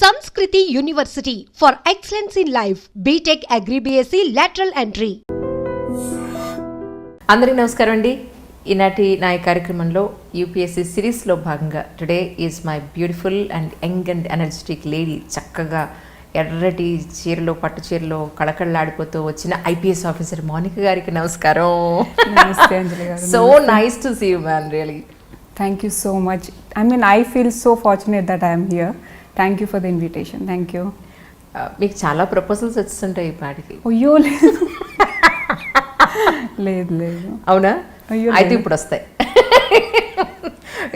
Sanskriti University for Excellence in Life, BTech Agri BSc Lateral Entry. అందరికీ నమస్కారం అండి. ఈనాటి నా ఈ కార్యక్రమంలో యూపీఎస్సీ సిరీస్లో భాగంగా today is my beautiful and young and energetic lady. చక్కగా ఎర్రటి చీరలో పట్టు చీరలో కళకళలాడిపోతూ వచ్చిన ఐపీఎస్ ఆఫీసర్ మౌనిక గారికి నమస్కారం. నమస్తే Anjali garu. So nice to see you man, really. Thank you so much. I feel so fortunate that I am here. Thank you for the invitation. Thank you. మీకు చాలా ప్రపోజల్స్ వచ్చిస్తుంటాయి ఈ పాటికి. అయ్యో లేదు లేదు లేదు. అవునా? అయ్యో అయితే ఇప్పుడు వస్తాయి.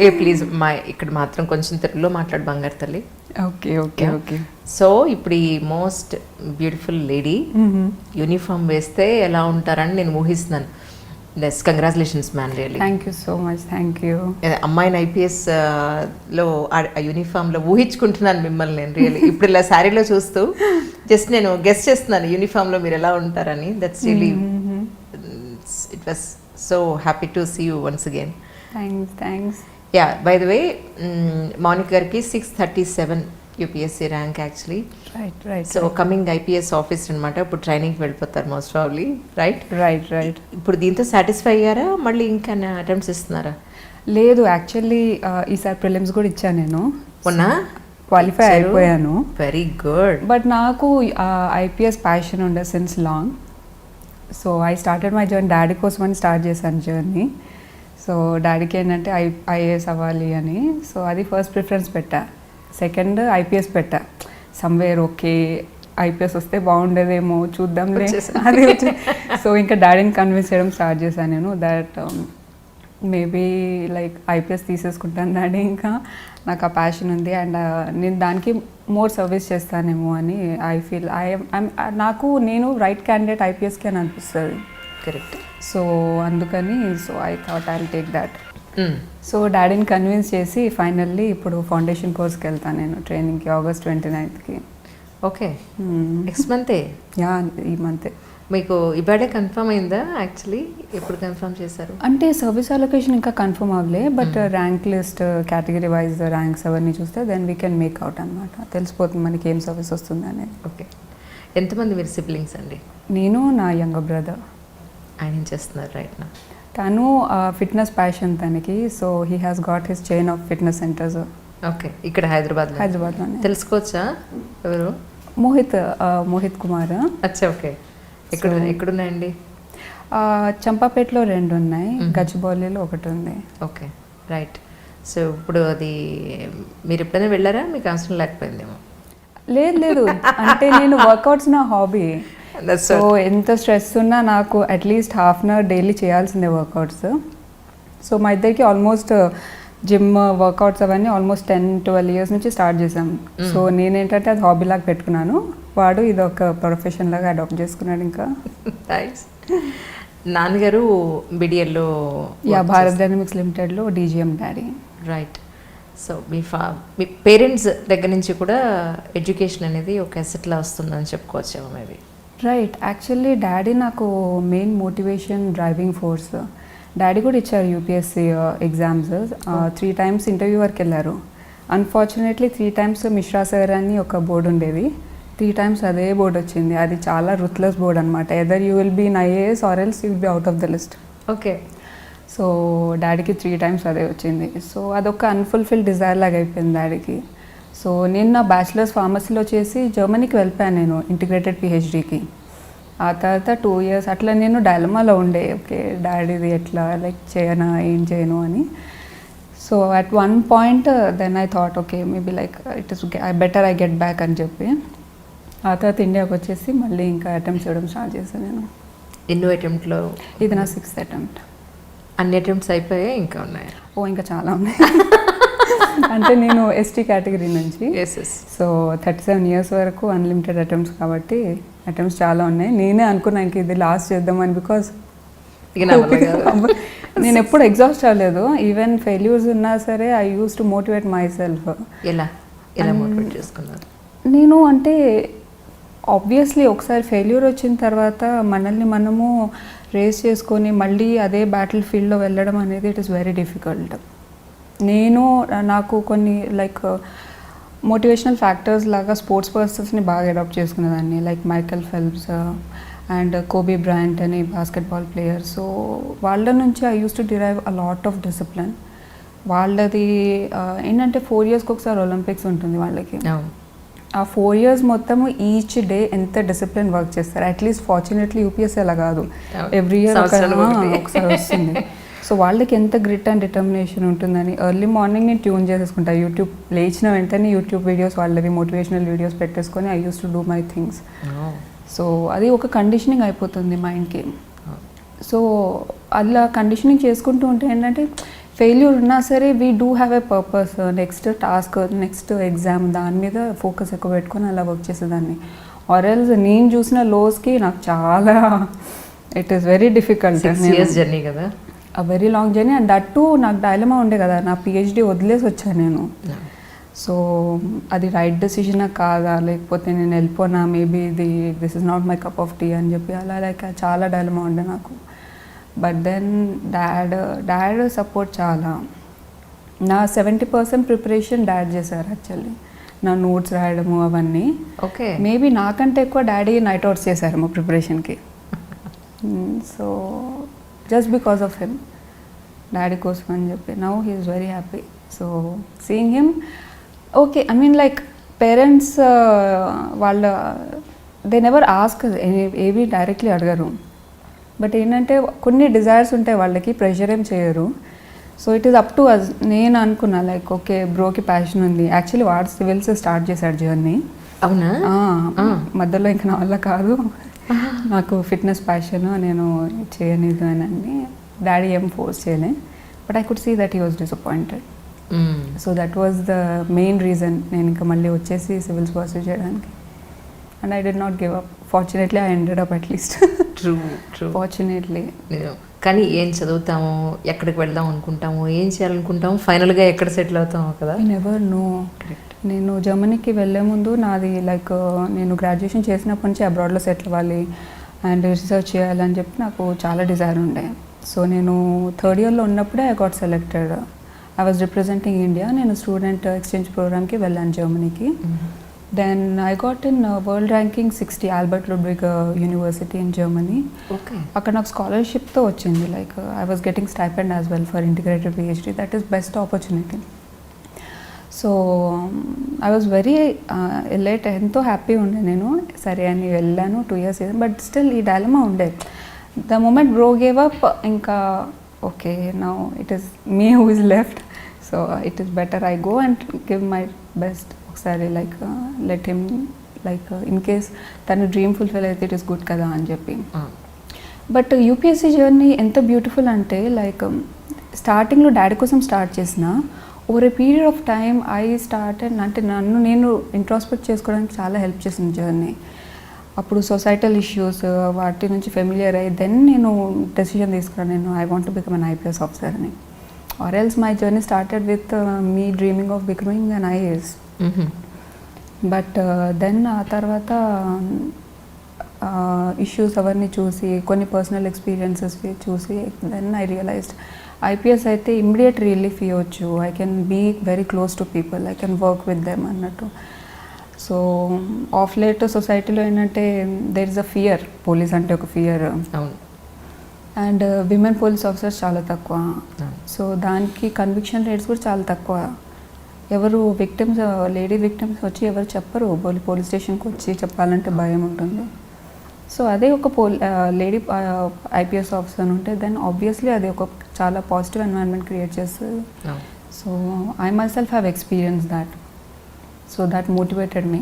ఏ ప్లీజ్ మా ఇక్కడ మాత్రం కొంచెం తెలుగులో మాట్లాడు బంగారు తల్లి. Okay okay okay. సో ఇప్పుడు ఈ మోస్ట్ బ్యూటిఫుల్ లేడీ యూనిఫామ్ వేస్తే ఎలా ఉంటారని నేను ఊహిస్తున్నాను. Yes, congratulations man, really. Thank you so much. Thank you. అమ్మాయిని ఐపీఎస్ లో ఆ యూనిఫామ్లో ఊహించుకుంటున్నాను మిమ్మల్ని నేను, రియల్లీ. ఇప్పుడు ఇలా శారీలో చూస్తూ జస్ట్ నేను గెస్ట్ చేస్తున్నాను యూనిఫామ్లో మీరు ఎలా ఉంటారని. That's really, it was so happy to see you once again. Thanks. Ya, by the way Mounika గారికి 637 UPSC rank actually. Right. So coming IPS officer అనమాట. ఇప్పుడు ట్రైనింగ్కి వెళ్ళిపోతారు మోస్ట్ ప్రాబ్లీ, రైట్? రైట్. ఇప్పుడు దీంతో సాటిస్ఫై అయ్యారా? మళ్ళీ ఇంకా అటెంప్ట్స్ ఇస్తున్నారా? లేదు, యాక్చువల్లీ ఈసారి ప్రిలిమ్స్ కూడా ఇచ్చాను నేను. మొన్న క్వాలిఫై అయిపోయాను. Very good. బట్ నాకు ఐపీఎస్ ప్యాషన్ ఉండే since long. So I started my journey. Daddy కోసమని స్టార్ట్ చేశాను జర్నీ. సో డాడీకి ఏంటంటే ఐఏఎస్ అవ్వాలి అని. సో అది ఫస్ట్ ప్రిఫరెన్స్ పెట్టా. సెకండ్ ఐపీఎస్ పెట్టా. సమ్వేర్ ఓకే ఐపీఎస్ వస్తే బాగుండేదేమో చూద్దాంలే అది వచ్చి. సో ఇంకా డాడీని కన్విన్స్ చేయడం స్టార్ట్ చేశాను నేను. దట్ మేబీ లైక్ ఐపీఎస్ తీసేసుకుంటాను డాడీ, ఇంకా నాకు ఆ ప్యాషన్ ఉంది అండ్ నేను దానికి మోర్ సర్వీస్ చేస్తానేమో అని ఐ ఫీల్. నేను రైట్ క్యాండిడేట్ ఐపీఎస్కి అని అనిపిస్తుంది. కరెక్ట్. సో అందుకని I thought I will take that. So డాడీని కన్విన్స్ చేసి ఫైనల్లీ ఇప్పుడు ఫౌండేషన్ కోర్స్కి వెళ్తాను నేను ట్రైనింగ్కి August 29th. ఓకే, నెక్స్ట్ మంతే? యా, ఈ మంతే. మీకు ఇవాడే కన్ఫర్మ్ అయిందా? యాక్చువల్లీ ఎప్పుడు కన్ఫర్మ్ చేశారు? అంటే సర్వీస్ అలొకేషన్ ఇంకా కన్ఫర్మ్ అవ్వలే, but rank list category wise ranks అవన్నీ చూస్తే then we can make out అనమాట. తెలిసిపోతుంది మనకి ఏం సర్వీస్ వస్తుంది అనేది. ఓకే. ఎంతమంది మీరు సిబ్లింగ్స్ అండి? నేను, నా యంగర్ బ్రదర్. ఆయన ఏం చేస్తున్నారు రైట్ నా? తను ఫిట్నెస్ ప్యాషన్ తనకి. So he has got his chain of fitness centres. Okay, ఇక్కడ హైదరాబాద్లోనే. తెలుసుకోవచ్చా ఎవరు? మోహిత్ కుమార్. అచ్చా, ఓకే. ఎక్కడున్నాయండి? చంపాపేటలో 2 ఉన్నాయి, గచ్చిబౌలిలో 1 ఉంది. Okay, right. సో ఇప్పుడు అది మీరు ఎప్పుడైనా వెళ్ళారా? మీకు అవసరం లేకపోయిందేమో? లేదు. అంటే నేను వర్కౌట్స్ నా హాబీ. సో ఎంత స్ట్రెస్ ఉన్నా నాకు అట్లీస్ట్ ½ an hour డైలీ చేయాల్సిందే వర్కౌట్స్. సో మా ఇద్దరికి ఆల్మోస్ట్ జిమ్ వర్కౌట్స్ అవన్నీ ఆల్మోస్ట్ 10-12 years నుంచి స్టార్ట్ చేసాం. సో నేనేంటంటే అది హాబీ లాగా పెట్టుకున్నాను, వాడు ఇది ఒక ప్రొఫెషన్ లాగా అడాప్ట్ చేసుకున్నాడు. ఇంకా నాన్నగారు బిడిఎల్లో, భారత్ డైనమిక్స్ లిమిటెడ్లో డీజీఎం డాడీ. రైట్. సో మీ పేరెంట్స్ దగ్గర నుంచి కూడా ఎడ్యుకేషన్ అనేది ఒక అసెట్లా వస్తుందని చెప్పుకోవచ్చేమో మేబీ. రైట్. యాక్చువల్లీ డాడీ నాకు main motivation, driving force. Daddy కూడా ఇచ్చారు యూపీఎస్సీ ఎగ్జామ్స్. 3 times ఇంటర్వ్యూ వరకు వెళ్ళారు. అన్ఫార్చునేట్లీ 3 times మిశ్రా సార్ అని ఒక బోర్డు ఉండేది. 3 times అదే బోర్డు వచ్చింది. అది చాలా రుత్లెస్ బోర్డ్ అనమాట. Either you will be in IAS or else you will be out of the list. Okay. So డాడీకి 3 times అదే వచ్చింది. సో అదొక అన్ఫుల్ఫిల్ డిజైర్ లాగా అయిపోయింది డాడీకి. సో నేను నా బ్యాచిలర్స్ ఫార్మసీలో చేసి జర్మనీకి వెళ్ళిపోయాను నేను ఇంటిగ్రేటెడ్ పిహెచ్డీకి. ఆ తర్వాత 2 years అట్లా నేను డైలమాలో ఉండే. ఓకే డాడీది ఎట్లా లైక్ చేయనా ఏం చేయను అని. So at one point then I thought okay maybe like it is better I get back అని చెప్పి ఆ తర్వాత ఇండియాకి వచ్చేసి మళ్ళీ ఇంకా అటెంప్ట్ చేయడం స్టార్ట్ చేశాను నేను. ఎన్నో అటెంప్ట్లో? ఇది నా 6th attempt. అన్ని అటెంప్ట్స్ అయిపోయాయి? ఇంకా ఉన్నాయా? ఇంకా చాలా ఉన్నాయి. అంటే నేను ఎస్టీ కేటగిరీ నుంచి. సో 37 years వరకు అన్లిమిటెడ్ అటెంప్ట్స్ కాబట్టి అటెంప్ట్స్ చాలా ఉన్నాయి. నేనే అనుకున్నా ఇంక ఇది లాస్ట్ చేద్దామని. బికాస్ నేను ఎప్పుడు ఎగ్జాస్ట్ అవ్వలేదు. ఈవెన్ ఫెయిల్యూర్స్ ఉన్నా సరే I used to motivate my self. ఎలా మోటివేట్ చేసుకున్నారు? నేను అంటే ఆబ్వియస్లీ ఒకసారి ఫెయిల్యూర్ వచ్చిన తర్వాత మనల్ని మనము రేస్ చేసుకొని మళ్ళీ అదే బ్యాటిల్ ఫీల్డ్లో వెళ్ళడం అనేది ఇట్ ఈస్ వెరీ డిఫికల్ట్. నాకు కొన్ని లైక్ మోటివేషనల్ ఫ్యాక్టర్స్ లాగా స్పోర్ట్స్ పర్సన్స్ని బాగా అడాప్ట్ చేసుకునేదాన్ని, like Michael Phelps and Koby Bryant అని బాస్కెట్బాల్ ప్లేయర్. సో వాళ్ళ నుంచి I used to derive a lot of discipline. వాళ్ళది ఏంటంటే 4 yearsకి ఒకసారి ఒలింపిక్స్ ఉంటుంది వాళ్ళకి. ఆ 4 years మొత్తము ఈచ్ డే ఎంత డిసిప్లిన్ వర్క్ చేస్తారు. అట్లీస్ట్ ఫార్చునేట్లీ యూపీఎస్సీ అలా కాదు, ఎవ్రీ ఇయర్ ఒకసారి వస్తుంది. సో వాళ్ళకి ఎంత గ్రిట్ అండ్ డిటర్మినేషన్ ఉంటుందని ఎర్లీ మార్నింగ్ నేను ట్యూన్ చేసేసుకుంటా. యూట్యూబ్ లేచిన వెంటనే యూట్యూబ్ వీడియోస్ వాళ్ళవి మోటివేషనల్ వీడియోస్ పెట్టేసుకొని I used to do my things. So అది ఒక కండిషనింగ్ అయిపోతుంది మైండ్కి. సో అలా కండిషనింగ్ చేసుకుంటూ ఉంటే ఏంటంటే ఫెయిల్యూర్ ఉన్నా సరే we do have a purpose, next task, next exam, దాని మీద ఫోకస్ ఎక్కువ పెట్టుకొని అలా వర్క్ చేసేదాన్ని. ఆర్ఎల్స్ నేను చూసిన లోస్కి నాకు చాలా it is very difficult. Journey కదా, a very long journey. And that too నాకు డైలమా ఉండే కదా, నా పిహెచ్డి వదిలేసి వచ్చాను నేను. సో అది రైట్ డెసిషనా కాదా, లేకపోతే నేను వెళ్ళిపోనా, maybe this is not my cup of tea అని చెప్పి అలా లైక్ చాలా డైలమా ఉండే నాకు. బట్ దెన్ డాడ్ సపోర్ట్ చాలా. నా 70% ప్రిపరేషన్ డాడ్ చేశారు యాక్చువల్లీ, నా నోట్స్ రాయడము అవన్నీ. ఓకే, మేబీ నాకంటే ఎక్కువ డాడీ నైట్ అవుట్స్ చేశారు మా ప్రిపరేషన్కి. So just because of him, daddy కోసం అని చెప్పి. Now he is very happy. So seeing him, okay, I mean like parents వాళ్ళ దే నెవర్ ఆస్క్, ఏవి డైరెక్ట్లీ అడగరు. బట్ ఏంటంటే కొన్ని డిజైర్స్ ఉంటాయి వాళ్ళకి, ప్రెషర్ ఏం చేయరు. So it is up to us. నేను అనుకున్నా లైక్ ఓకే బ్రోకి ప్యాషన్ ఉంది. యాక్చువల్లీ వాడు సివిల్స్ స్టార్ట్ చేశాడు జర్నీ. అవునా? మధ్యలో ఇంకా నా వల్ల కాదు, నాకు ఫిట్నెస్ ప్యాషన్, నేను చేయనిదు అని అన్ని. డాడీ ఏం ఫోర్స్ చేయలే, but I could see that he was disappointed. So that was the main reason నేను ఇంకా మళ్ళీ వచ్చేసి సివిల్స్ పర్సూ చేయడానికి. And I did not give up. Fortunately I ended up at least. True fortunately. కానీ ఏం చదువుతాము, ఎక్కడికి వెళ్దాం అనుకుంటాము, ఏం చేయాలనుకుంటాము, ఫైనల్గా ఎక్కడ సెటిల్ అవుతాము కదా. I never know. నేను జర్మనీకి వెళ్ళే ముందు నాది లైక్ నేను గ్రాడ్యుయేషన్ చేసినప్పటి నుంచి అబ్రాడ్లో సెటిల్ అవ్వాలి అండ్ రీసెర్చ్ చేయాలని చెప్పి నాకు చాలా డిజైర్ ఉండే. సో నేను 3rd yearలో ఉన్నప్పుడే I got selected. I was representing India. నేను స్టూడెంట్ ఎక్స్చేంజ్ ప్రోగ్రామ్కి వెళ్ళాను జర్మనీకి. Then I got in world ranking 60 Albert Ludwig university in Germany. అక్కడ నాకు స్కాలర్షిప్తో వచ్చింది. Like I was getting stipend as well for integrated PhD. That is best opportunity. So I was very elite, ఎంతో happy ఉండే నేను. సరే అని వెళ్ళాను, 2 years. బట్ స్టిల్ ఈ డైలమా ఉండే. The moment bro gave up, ఇంకా okay now it is me who is left. So it is better I go and give my best. ఒకసారి like let him, like in case తను dream fulfil అయితే it is good కదా అని చెప్పి. But UPSC journey ఎంత beautiful అంటే like స్టార్టింగ్లో daddy కోసం స్టార్ట్ చేసిన over a period of time I started, అంటే నన్ను నేను ఇంట్రాస్పెక్ట్ చేసుకోవడానికి చాలా హెల్ప్ చేసింది జర్నీ. అప్పుడు సొసైటల్ ఇష్యూస్ వాటి నుంచి ఫెమిలియర్ అయ్యి దెన్ నేను డెసిషన్ తీసుకున్నాను, నేను I want to become an IPS officer అని. Or else my journey started with me dreaming of becoming an IAS. But then ఆ తర్వాత ఇష్యూస్ అవన్నీ చూసి, కొన్ని పర్సనల్ ఎక్స్పీరియన్సెస్ చూసి దెన్ ఐ రియలైజ్డ్ IPS అయితే ఇమ్మీడియట్ రిలీఫ్ ఇవ్వచ్చు. I can be very close to people, I can work with them అన్నట్టు. So of late సొసైటీలో ఏంటంటే there is a fear, police అంటే ఒక fear. And women police officers చాలా తక్కువ. So దానికి కన్విక్షన్ రేట్స్ కూడా చాలా తక్కువ. ఎవరు విక్టిమ్స్, లేడీ విక్టిమ్స్ వచ్చి ఎవరు చెప్పరు, పోలీస్ స్టేషన్కి వచ్చి చెప్పాలంటే భయం ఉంటుంది. సో అదే ఒక లేడీ IPS ఆఫీసర్ ఉంటే దెన్ ఆబ్వియస్లీ అది ఒక చాలా పాజిటివ్ ఎన్వైరన్మెంట్ క్రియేట్ చేస్తుంది. So I my self have experience that. So that motivated me.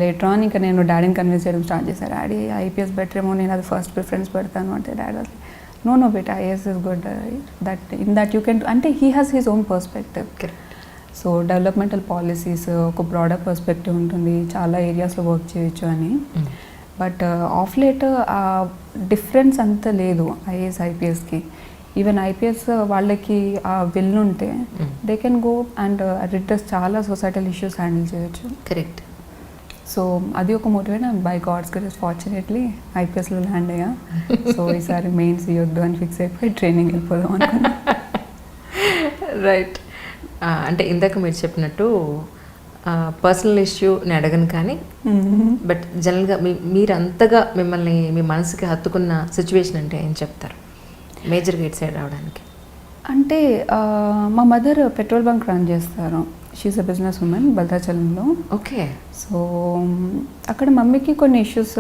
Later on ఇంకా నేను డాడీని కన్విన్స్ చేయడం స్టార్ట్ చేశాను. డాడీ IPS బెటర్ ఏమో, నేను అది ఫస్ట్ ప్రిఫరెన్స్ పెడతాను అంటే daddy no but IAS is good, that in that you can, అంటే he has his own perspective. So developmental policies ఒక బ్రాడర్ పర్స్పెక్టివ్ ఉంటుంది, చాలా ఏరియాస్లో వర్క్ చేయొచ్చు అని. బట్ ఆఫ్ లేట్ ఆ డిఫరెన్స్ అంత లేదు IAS IPSకి. ఈవెన్ IPS వాళ్ళకి ఆ విల్ ఉంటే they can go and address చాలా సొసైటల్ ఇష్యూస్ హ్యాండిల్ చేయొచ్చు. కరెక్ట్. సో అది ఒక motivate. By god's grace fortunately IPSలో ల్యాండ్ అయ్యా. సో ఈసారి మెయిన్స్ ఇవ్వద్దు అని ఫిక్స్ అయిపోయి ట్రైనింగ్ వెళ్ళిపోదాం అనుకున్నా. రైట్. అంటే ఇందాక మీరు చెప్పినట్టు పర్సనల్ ఇష్యూ నేను అడగను కానీ బట్ జనరల్గా మీరు అంతగా మిమ్మల్ని మీ మనసుకి హత్తుకున్న సిచ్యువేషన్ అంటే ఏం చెప్తారు మేజర్గా ఇటు సైడ్ రావడానికి? అంటే మా మదర్ పెట్రోల్ బంక్ రన్ చేస్తారు. షీఈస్ అ బిజినెస్ ఉమెన్ భద్రాచలంలో. ఓకే. సో అక్కడ మమ్మీకి కొన్ని ఇష్యూస్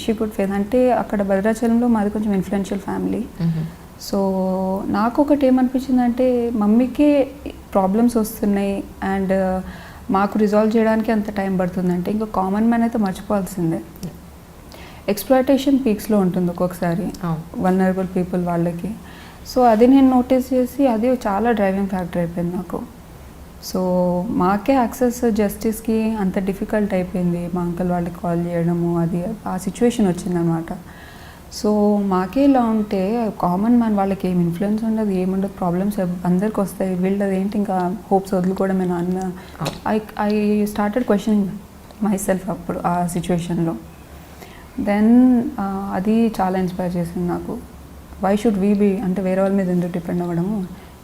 షీ కుడ్ ఫేస్. అంటే అక్కడ భద్రాచలంలో మాది కొంచెం ఇన్ఫ్లుయెన్షియల్ ఫ్యామిలీ. సో నాకు ఒకటి ఏమనిపించిందంటే మమ్మీకి ప్రాబ్లమ్స్ వస్తున్నాయి అండ్ మాకు రిజాల్వ్ చేయడానికి అంత టైం పడుతుందంటే ఇంకా కామన్ మ్యాన్ అయితే మర్చిపోవాల్సిందే. ఎక్స్ప్లాయిటేషన్ పీక్స్లో ఉంటుంది ఒక్కొక్కసారి వల్నరబుల్ పీపుల్ వాళ్ళకి. సో అది నేను నోటీస్ చేసి అది చాలా డ్రైవింగ్ ఫ్యాక్టర్ అయిపోయింది నాకు. సో మాకే యాక్సెస్ జస్టిస్కి అంత డిఫికల్ట్ అయిపోయింది. మా అంకుల్ వాళ్ళకి కాల్ చేయడము అది ఆ సిచ్యువేషన్ వచ్చిందనమాట. సో మాకే ఇలా ఉంటే కామన్ మ్యాన్ వాళ్ళకి ఏం ఇన్ఫ్లుయెన్స్ ఉండదు, ఏముండదు, ప్రాబ్లమ్స్ అందరికి వస్తాయి. వీళ్ళది ఏంటి ఇంకా హోప్స్ వదులుకోవడమేనా అన్న I started questioning my self అప్పుడు ఆ సిచ్యువేషన్లో. దెన్ అది చాలా ఇన్స్పైర్ చేసింది నాకు. వై షుడ్ వీ బీ అంటే వేరే వాళ్ళ మీద ఎందుకు డిపెండ్ అవ్వడము,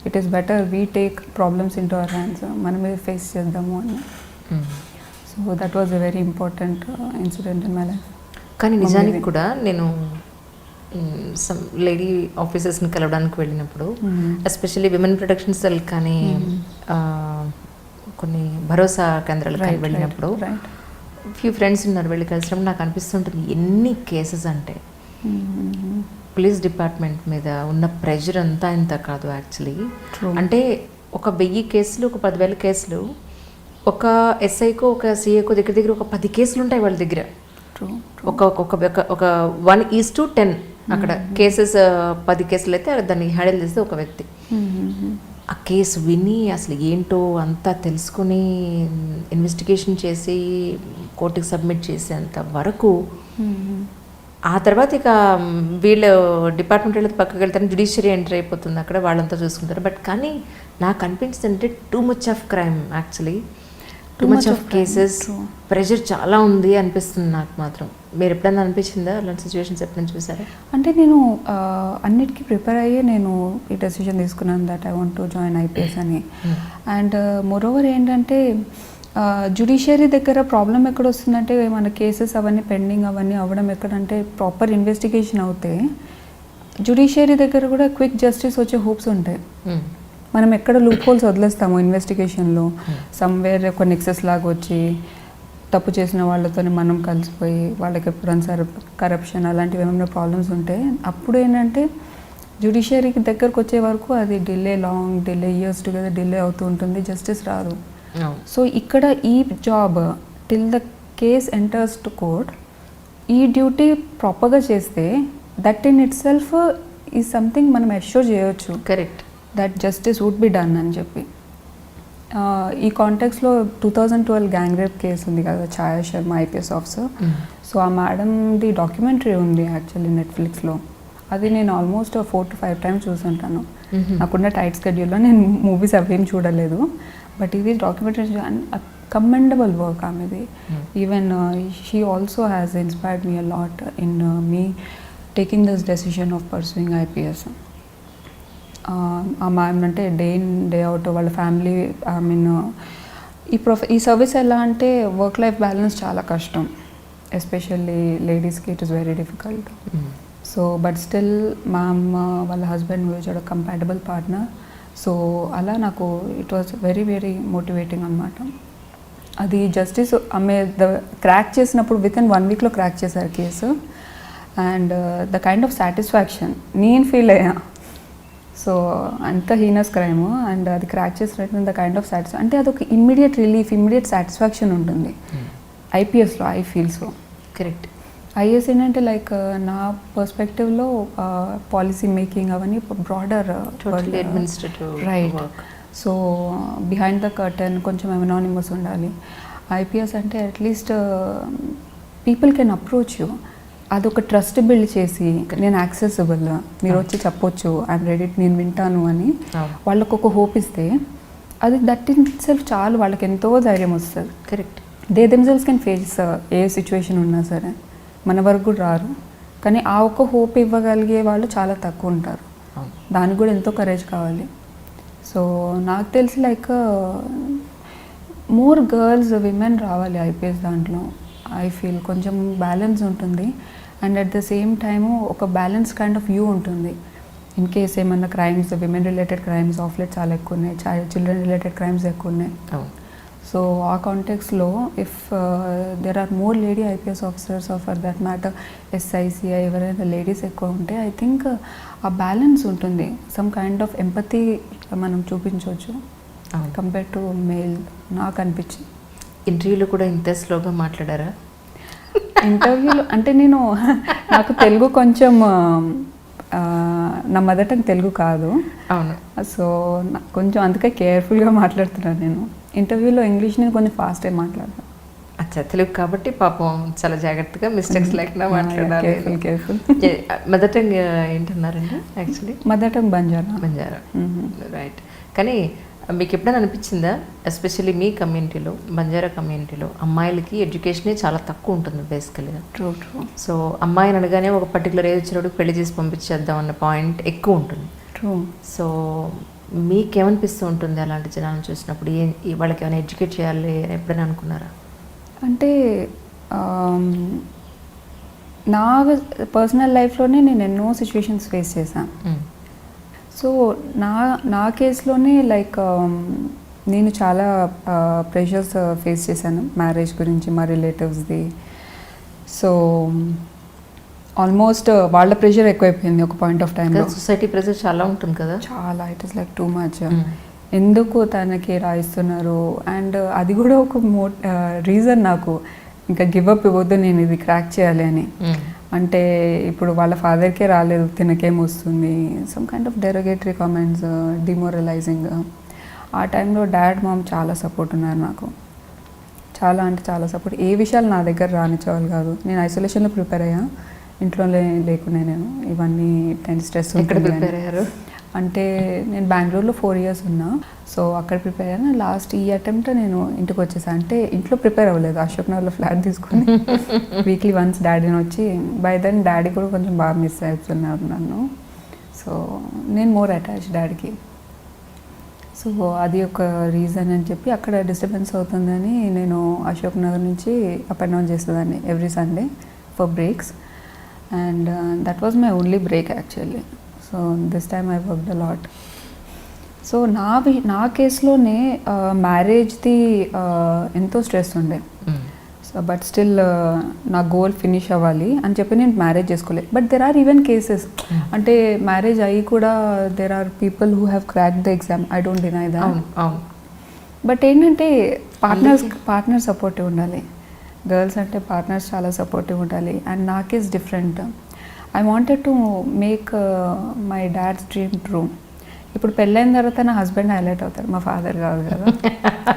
it is better we take problems in to our hands, మనమే ఫేస్ చేద్దాము అని. So that was a very important incident in my life. కానీ నిజానికి కూడా నేను సమ్ లేడీ ఆఫీసర్స్ని కలవడానికి వెళ్ళినప్పుడు ఎస్పెషల్లీ విమెన్ ప్రొటెక్షన్ సెల్ కానీ కొన్ని భరోసా కేంద్రాలకు వెళ్ళినప్పుడు ఫ్యూ ఫ్రెండ్స్ ఉన్నారు, వెళ్ళి కలిసినప్పుడు నాకు అనిపిస్తుంటుంది ఎన్ని కేసెస్ అంటే పోలీస్ డిపార్ట్మెంట్ మీద ఉన్న ప్రెషర్ అంతా ఇంత కాదు యాక్చువల్లీ. అంటే ఒక 1000 కేసులు, ఒక 10,000 కేసులు, ఒక ఎస్ఐకో ఒక సిఐకో దగ్గర ఒక 10 కేసులు ఉంటాయి వాళ్ళ దగ్గర. ఒక 1:10 అక్కడ కేసెస్ 10 కేసులు అయితే దాన్ని హ్యాండిల్ చేస్తే ఒక వ్యక్తి. ఆ కేసు విని అసలు ఏంటో అంతా తెలుసుకొని ఇన్వెస్టిగేషన్ చేసి కోర్టుకి సబ్మిట్ చేసేంత వరకు. ఆ తర్వాత ఇక వీళ్ళు డిపార్ట్మెంట్ వెళ్ళి పక్కకి వెళ్తారు, జ్యుడిషియరీ ఎంటర్ అయిపోతుంది, అక్కడ వాళ్ళంతా చూసుకుంటారు. బట్ కానీ నాకు అనిపించింది అంటే too much of crime actually, too much of cases, pressure చాలా ఉంది అనిపిస్తుంది నాకు మాత్రం. మీరు ఎప్పుడైనా అనిపించిందా అలాంటి సిచ్యువేషన్స్ ఎప్పుడైనా చూసారా? అంటే నేను అన్నిటికీ ప్రిపేర్ అయ్యే నేను ఈ డెసిషన్ తీసుకున్నాను that I want to join IPS అని. అండ్ మోరోవర్ ఏంటంటే జ్యుడిషియరీ దగ్గర ప్రాబ్లం ఎక్కడ వస్తుందంటే మన కేసెస్ అవన్నీ పెండింగ్ అవన్నీ అవ్వడం ఎక్కడంటే ప్రాపర్ ఇన్వెస్టిగేషన్ అవుతే జ్యుడిషియరీ దగ్గర కూడా క్విక్ జస్టిస్ వచ్చే హోప్స్ ఉంటాయి. మనం ఎక్కడ లూప్ హోల్స్ వదిలేస్తాము ఇన్వెస్టిగేషన్లో, సమ్వేర్ కొన్ని ఎక్సెస్ లాగా వచ్చి తప్పు చేసిన వాళ్ళతో మనం కలిసిపోయి వాళ్ళకి ఎప్పుడు కరప్షన్ అలాంటివి ఏమైనా ప్రాబ్లమ్స్ ఉంటే అప్పుడు ఏంటంటే జ్యుడిషియరీకి దగ్గరకు వచ్చే వరకు అది long delay years together delay అవుతూ ఉంటుంది, జస్టిస్ రాదు. సో ఇక్కడ ఈ job till the case enters to court ఈ డ్యూటీ ప్రాపర్గా చేస్తే దట్ ఇన్ ఇట్ సెల్ఫ్ ఈ సంథింగ్ మనం అష్యూర్ చేయొచ్చు. Correct. That justice would be done అని చెప్పి. ఈ కాంటెక్స్లో 2012 గ్యాంగ్ రేప్ కేసు ఉంది కదా, ఛాయా శర్మ ఐపీఎస్ ఆఫీసర్. సో ఆ మేడంది డాక్యుమెంటరీ ఉంది యాక్చువల్లీ నెట్ఫ్లిక్స్లో. అది నేను ఆల్మోస్ట్ 4 to 5 times చూసుంటాను. నాకున్న టైట్ స్కెడ్యూల్లో నేను మూవీస్ అవేం చూడలేదు. బట్ ఇది డాక్యుమెంటరీ కమెండబుల్ వర్క్ ఆమెది. Even she also has inspired me a lot in me taking this decision of pursuing IPS. ఆ మ్యామ్ అంటే డే ఇన్ డే అవుట్ వాళ్ళ ఫ్యామిలీ ఈ సర్వీస్ ఎలా అంటే వర్క్ లైఫ్ బ్యాలెన్స్ చాలా కష్టం, ఎస్పెషల్లీ లేడీస్కి it is very difficult. So but still ma'am వాళ్ళ హస్బెండ్ వచ్చాడు కంపాటబుల్ పార్ట్నర్. సో అలా నాకు it was very very motivating అనమాట. అది జస్టిస్ ఆమె క్రాక్ చేసినప్పుడు విత్ ఇన్ 1 weekలో క్రాక్ చేశారు case. And the kind of satisfaction నేను ఫీల్ అయ్యా. సో అంత హీనస్ క్రైమ్ అండ్ అది క్రాక్ చేసినట్టు ద కైండ్ ఆఫ్ సాటిస్ఫాక్షన్ అంటే అదొక ఇమ్మీడియట్ రిలీఫ్, ఇమ్మీడియట్ సాటిస్ఫాక్షన్ ఉంటుంది ఐపీఎస్లో. I feel so. Correct. IAS ఏంటంటే లైక్ నా పర్స్పెక్టివ్లో పాలసీ మేకింగ్ అవన్నీ broader right. So behind the curtain కొంచెం ఎనానిమస్ ఉండాలి. ఐపీఎస్ అంటే at least people can approach you. అదొక ట్రస్ట్ బిల్డ్ చేసి నేను యాక్సెసిబుల్, మీరు వచ్చి చెప్పొచ్చు ఐఎమ్ రెడీ, నేను వింటాను అని వాళ్ళకు ఒక హోప్ ఇస్తే అది దట్ ఇన్ ఇట్ సెల్ఫ్ చాలు, వాళ్ళకి ఎంతో ధైర్యం వస్తుంది. Correct. They themselves can face A situation ఉన్నా సరే, మన వరకు కూడా రారు. కానీ ఆ ఒక్క హోప్ ఇవ్వగలిగే వాళ్ళు చాలా తక్కువ ఉంటారు. దానికి కూడా ఎంతో కరేజ్ కావాలి. సో నాకు తెలిసి లైక్ మోర్ గర్ల్స్ విమెన్ రావాలి ఐపీఎస్ దాంట్లో. ఐ ఫీల్ కొంచెం బ్యాలెన్స్ ఉంటుంది and at the same time ఒక బ్యాలెన్స్ కైండ్ ఆఫ్ వ్యూ ఉంటుంది. ఇన్ కేస్ ఏమన్నా crimes, women related crimes of late చాలా ఎక్కువ ఉన్నాయి, చిల్డ్రన్ రిలేటెడ్ క్రైమ్స్ ఎక్కువ ఉన్నాయి. సో ఆ కాంటెక్స్లో if there are more lady IPS officers or for that matter SI CI ఎవరైనా లేడీస్ ఎక్కువ ఉంటే ఐ థింక్ ఆ బ్యాలెన్స్ ఉంటుంది. సమ్ కైండ్ ఆఫ్ ఎంపతి మనం చూపించవచ్చు కంపేర్ టు మేల్ నాకు అనిపించింది. ఇంటర్వ్యూలో కూడా ఇంత స్లోగా మాట్లాడారా? ఇంటర్వ్యూలో అంటే నాకు తెలుగు కొంచెం నా మదర్ టంగ్ తెలుగు కాదు. అవును. సో కొంచెం అందుకే కేర్ఫుల్గా మాట్లాడుతున్నాను నేను. ఇంటర్వ్యూలో ఇంగ్లీష్ నేను కొంచెం ఫాస్ట్గా మాట్లాడతాను. అచ్చా, తెలుగు కాబట్టి పాపం చాలా జాగ్రత్తగా మిస్టేక్స్ లేకుండా మాట్లాడాలి. కేర్ఫుల్. మదర్ టంగ్ ఏంటన్నారండి? Actually mother tongue Banjara. Right. కానీ మీకు ఎప్పుడైనా అనిపించిందా, ఎస్పెషల్లీ మీ కమ్యూనిటీలో, బంజారా కమ్యూనిటీలో అమ్మాయిలకి ఎడ్యుకేషనే చాలా తక్కువ ఉంటుంది బేసికల్గా? ట్రూ. సో అమ్మాయిని అనగానే ఒక పర్టికులర్ ఏజ్ వచ్చినప్పుడు పెళ్లి చేసి పంపించేద్దాం అన్న పాయింట్ ఎక్కువ ఉంటుంది. ట్రూ. సో మీకేమనిపిస్తూ ఉంటుంది అలాంటి జనాలను చూసినప్పుడు? వాళ్ళకి ఏమైనా ఎడ్యుకేట్ చేయాలి అని ఎప్పుడైనా అనుకున్నారా? అంటే నా పర్సనల్ లైఫ్లోనే నేను ఎన్నో సిచ్యువేషన్స్ ఫేస్ చేశాను. సో నా కేసులోనే లైక్ నేను చాలా ప్రెషర్స్ ఫేస్ చేశాను మ్యారేజ్ గురించి, మా రిలేటివ్స్ది. సో ఆల్మోస్ట్ వాళ్ళ ప్రెషర్ ఎక్కువైపోయింది ఒక పాయింట్ ఆఫ్ టైంలో. సొసైటీ ప్రెషర్ చాలా ఉంటుంది కదా. చాలా, it is like too much. ఎందుకు తనకి రాయిస్తున్నారు అండ్ అది కూడా ఒక రీజన్ నాకు ఇంకా గివ్ అప్ ఇవ్వద్దు, నేను ఇది క్రాక్ చేయాలి అని. అంటే ఇప్పుడు వాళ్ళ ఫాదర్కే రాలేదు, తినకేం వస్తుంది, some kind of derogatory comments, demoralizing. ఆ టైంలో డాడ్ మామ్ చాలా సపోర్ట్ ఉన్నారు నాకు, చాలా అంటే చాలా సపోర్ట్. ఏ విషయాలు నా దగ్గర రానిచ్చేవాళ్ళు కాదు. నేను ఐసోలేషన్లో ప్రిపేర్ అయ్యా, ఇంట్లో లేకునే నేను ఇవన్నీ స్ట్రెస్. ఎక్కడ ప్రిపేర్ అయ్యారు? అంటే నేను బెంగళూరులో 4 years ఉన్నా. సో అక్కడ ప్రిపేర్ అయ్యాను. లాస్ట్ ఈ అటెంప్ట్ నేను ఇంటికి వచ్చేసాను. అంటే ఇంట్లో ప్రిపేర్ అవ్వలేదు, అశోక్ నగర్లో ఫ్లాట్ తీసుకుని వీక్లీ వన్స్ డాడీని వచ్చి, బై దెన్ డాడీ కూడా కొంచెం బాగా మిస్ అవుతున్నారు నన్ను. సో నేను మోర్ అటాచ్ డాడీకి. సో అది ఒక రీజన్ అని చెప్పి అక్కడ డిస్టర్బెన్స్ అవుతుందని నేను అశోక్ నగర్ నుంచి అప్ అండ్ డౌన్ చేసేదాన్ని every Sunday for breaks. And that was my only break actually. So this time I worked a lot. So నా కేసులోనే మ్యారేజ్ది ఎంతో స్ట్రెస్ ఉండే. సో బట్ స్టిల్ నా గోల్ ఫినిష్ అవ్వాలి అని చెప్పి నేను మ్యారేజ్ చేసుకోలేదు. But there are even cases, అంటే మ్యారేజ్ అయ్యి కూడా there are people who have cracked the exam, I don't deny that. But ఏంటంటే పార్ట్నర్ సపోర్టివ్ ఉండాలి. గర్ల్స్ అంటే పార్ట్నర్స్ చాలా సపోర్టివ్ ఉండాలి. అండ్ నా case different. I wanted to make my dad's dream true. ఇప్పుడు పెళ్ళైన తర్వాత నా హస్బెండ్ హైలైట్ అవుతారు, మా ఫాదర్ కాదు కదా.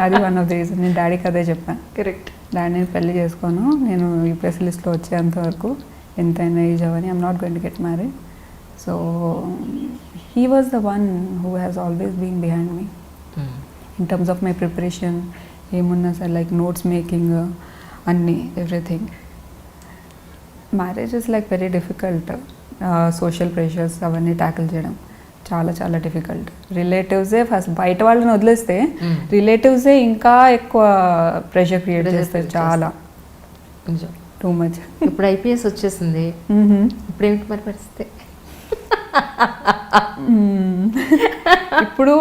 అది వన్ ఆఫ్ ద రీజన్. నేను డాడీకి అదే చెప్పాను. కరెక్ట్. డాడీ, నేను పెళ్లి చేసుకోను, నేను యూపీఎస్ లిస్ట్లో వచ్చేంత వరకు ఎంతైనా ఏజ్ అవని, I'm not going to get married. So he was the one who has always been behind me in terms of my preparation. ఏమున్నా సార్ లైక్ నోట్స్ మేకింగ్ అన్నీ, everything. Marriage is like very difficult. Social pressures అవన్నీ tackle చేయడం చాలా చాలా difficult. రిలేటివ్సే first, బయట వాళ్ళని వదిలేస్తే రిలేటివ్సే ఇంకా ఎక్కువ ప్రెషర్ క్రియేట్ చేస్తారు, చాలా టూ మచ్. ఇప్పుడు ఐపీఎస్ వచ్చేసింది, ఇప్పుడు ఏమిటి మరి పరిస్థితి? ఇప్పుడు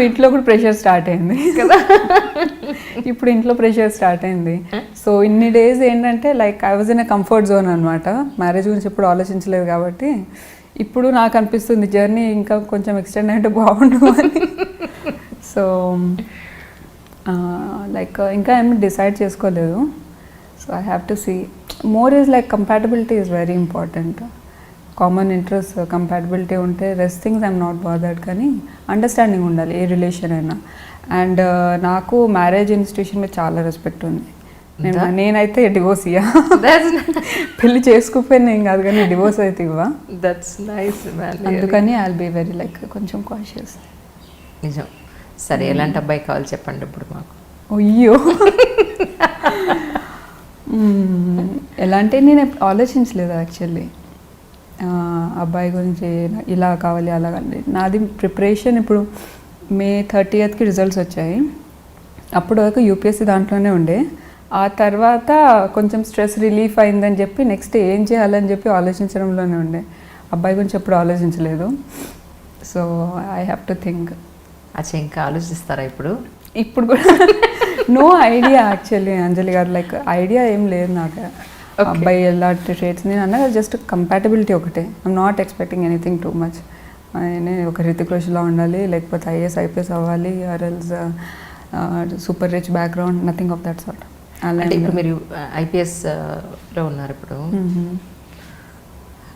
ఇంట్లో కూడా ప్రెషర్ స్టార్ట్ అయింది కదా. ఇప్పుడు ఇంట్లో ప్రెషర్ స్టార్ట్ అయింది. సో ఇన్ని డేస్ ఏంటంటే like I was in a comfort zone అనమాట. మ్యారేజ్ గురించి ఎప్పుడు ఆలోచించలేదు కాబట్టి ఇప్పుడు నాకు అనిపిస్తుంది జర్నీ ఇంకా కొంచెం ఎక్స్టెండ్ అయితే బాగుండు అని. సో లైక్ ఇంకా ఏమి డిసైడ్ చేసుకోలేదు. So I have to see. More is like compatibility is very important. Common interest compatibility ఉంటే rest things I'm not bothered, కానీ అండర్స్టాండింగ్ ఉండాలి ఏ రిలేషన్ అయినా. అండ్ నాకు మ్యారేజ్ ఇన్స్టిట్యూషన్ మీద చాలా రెస్పెక్ట్ ఉంది. నేనైతే డివోర్స్ ఇయ్యా, పెళ్లి చేసుకోకపోయినా ఏం కాదు, కానీ డివోర్స్ అయితే ఇవ్వా. That's nice. అందుకని I will be very like కొంచెం కాషియస్. నిజం. సరే, ఎలాంటి అబ్బాయి కావాలి చెప్పండి ఇప్పుడు మాకు. అయ్యో, ఎలా అంటే నేను ఆలోచించలేదు యాక్చువల్లీ అబ్బాయి గురించి ఇలా కావాలి అలా కావాలి. నాది ప్రిపరేషన్ ఇప్పుడు May 30th రిజల్ట్స్ వచ్చాయి. అప్పుడు వరకు యూపీఎస్సీ దాంట్లోనే ఉండే. ఆ తర్వాత కొంచెం స్ట్రెస్ రిలీఫ్ అయిందని చెప్పి నెక్స్ట్ ఏం చేయాలని చెప్పి ఆలోచించడంలోనే ఉండే. అబ్బాయి గురించి ఎప్పుడు ఆలోచించలేదు. So I have to think. అచ్చా, ఇంకా ఆలోచిస్తారా ఇప్పుడు కూడా నో ఐడియా యాక్చువల్లీ అంజలి గారు, లైక్ ఐడియా ఏం లేదు నాకు. అబ్బాయి ఎలాంటి ట్రేట్స్ నేను అన్నా జస్ట్ కంపాటబిలిటీ ఒకటే. I'm not expecting anything too much. నేను ఒక హృతిక్ రోషన్లా ఉండాలి, లేకపోతే ఐఏఎస్ ఐపీఎస్ అవ్వాలి, or else super rich background, nothing of that sort. అంటే ఇప్పుడు మీరు ఐపీఎస్లో ఉన్నారు ఇప్పుడు,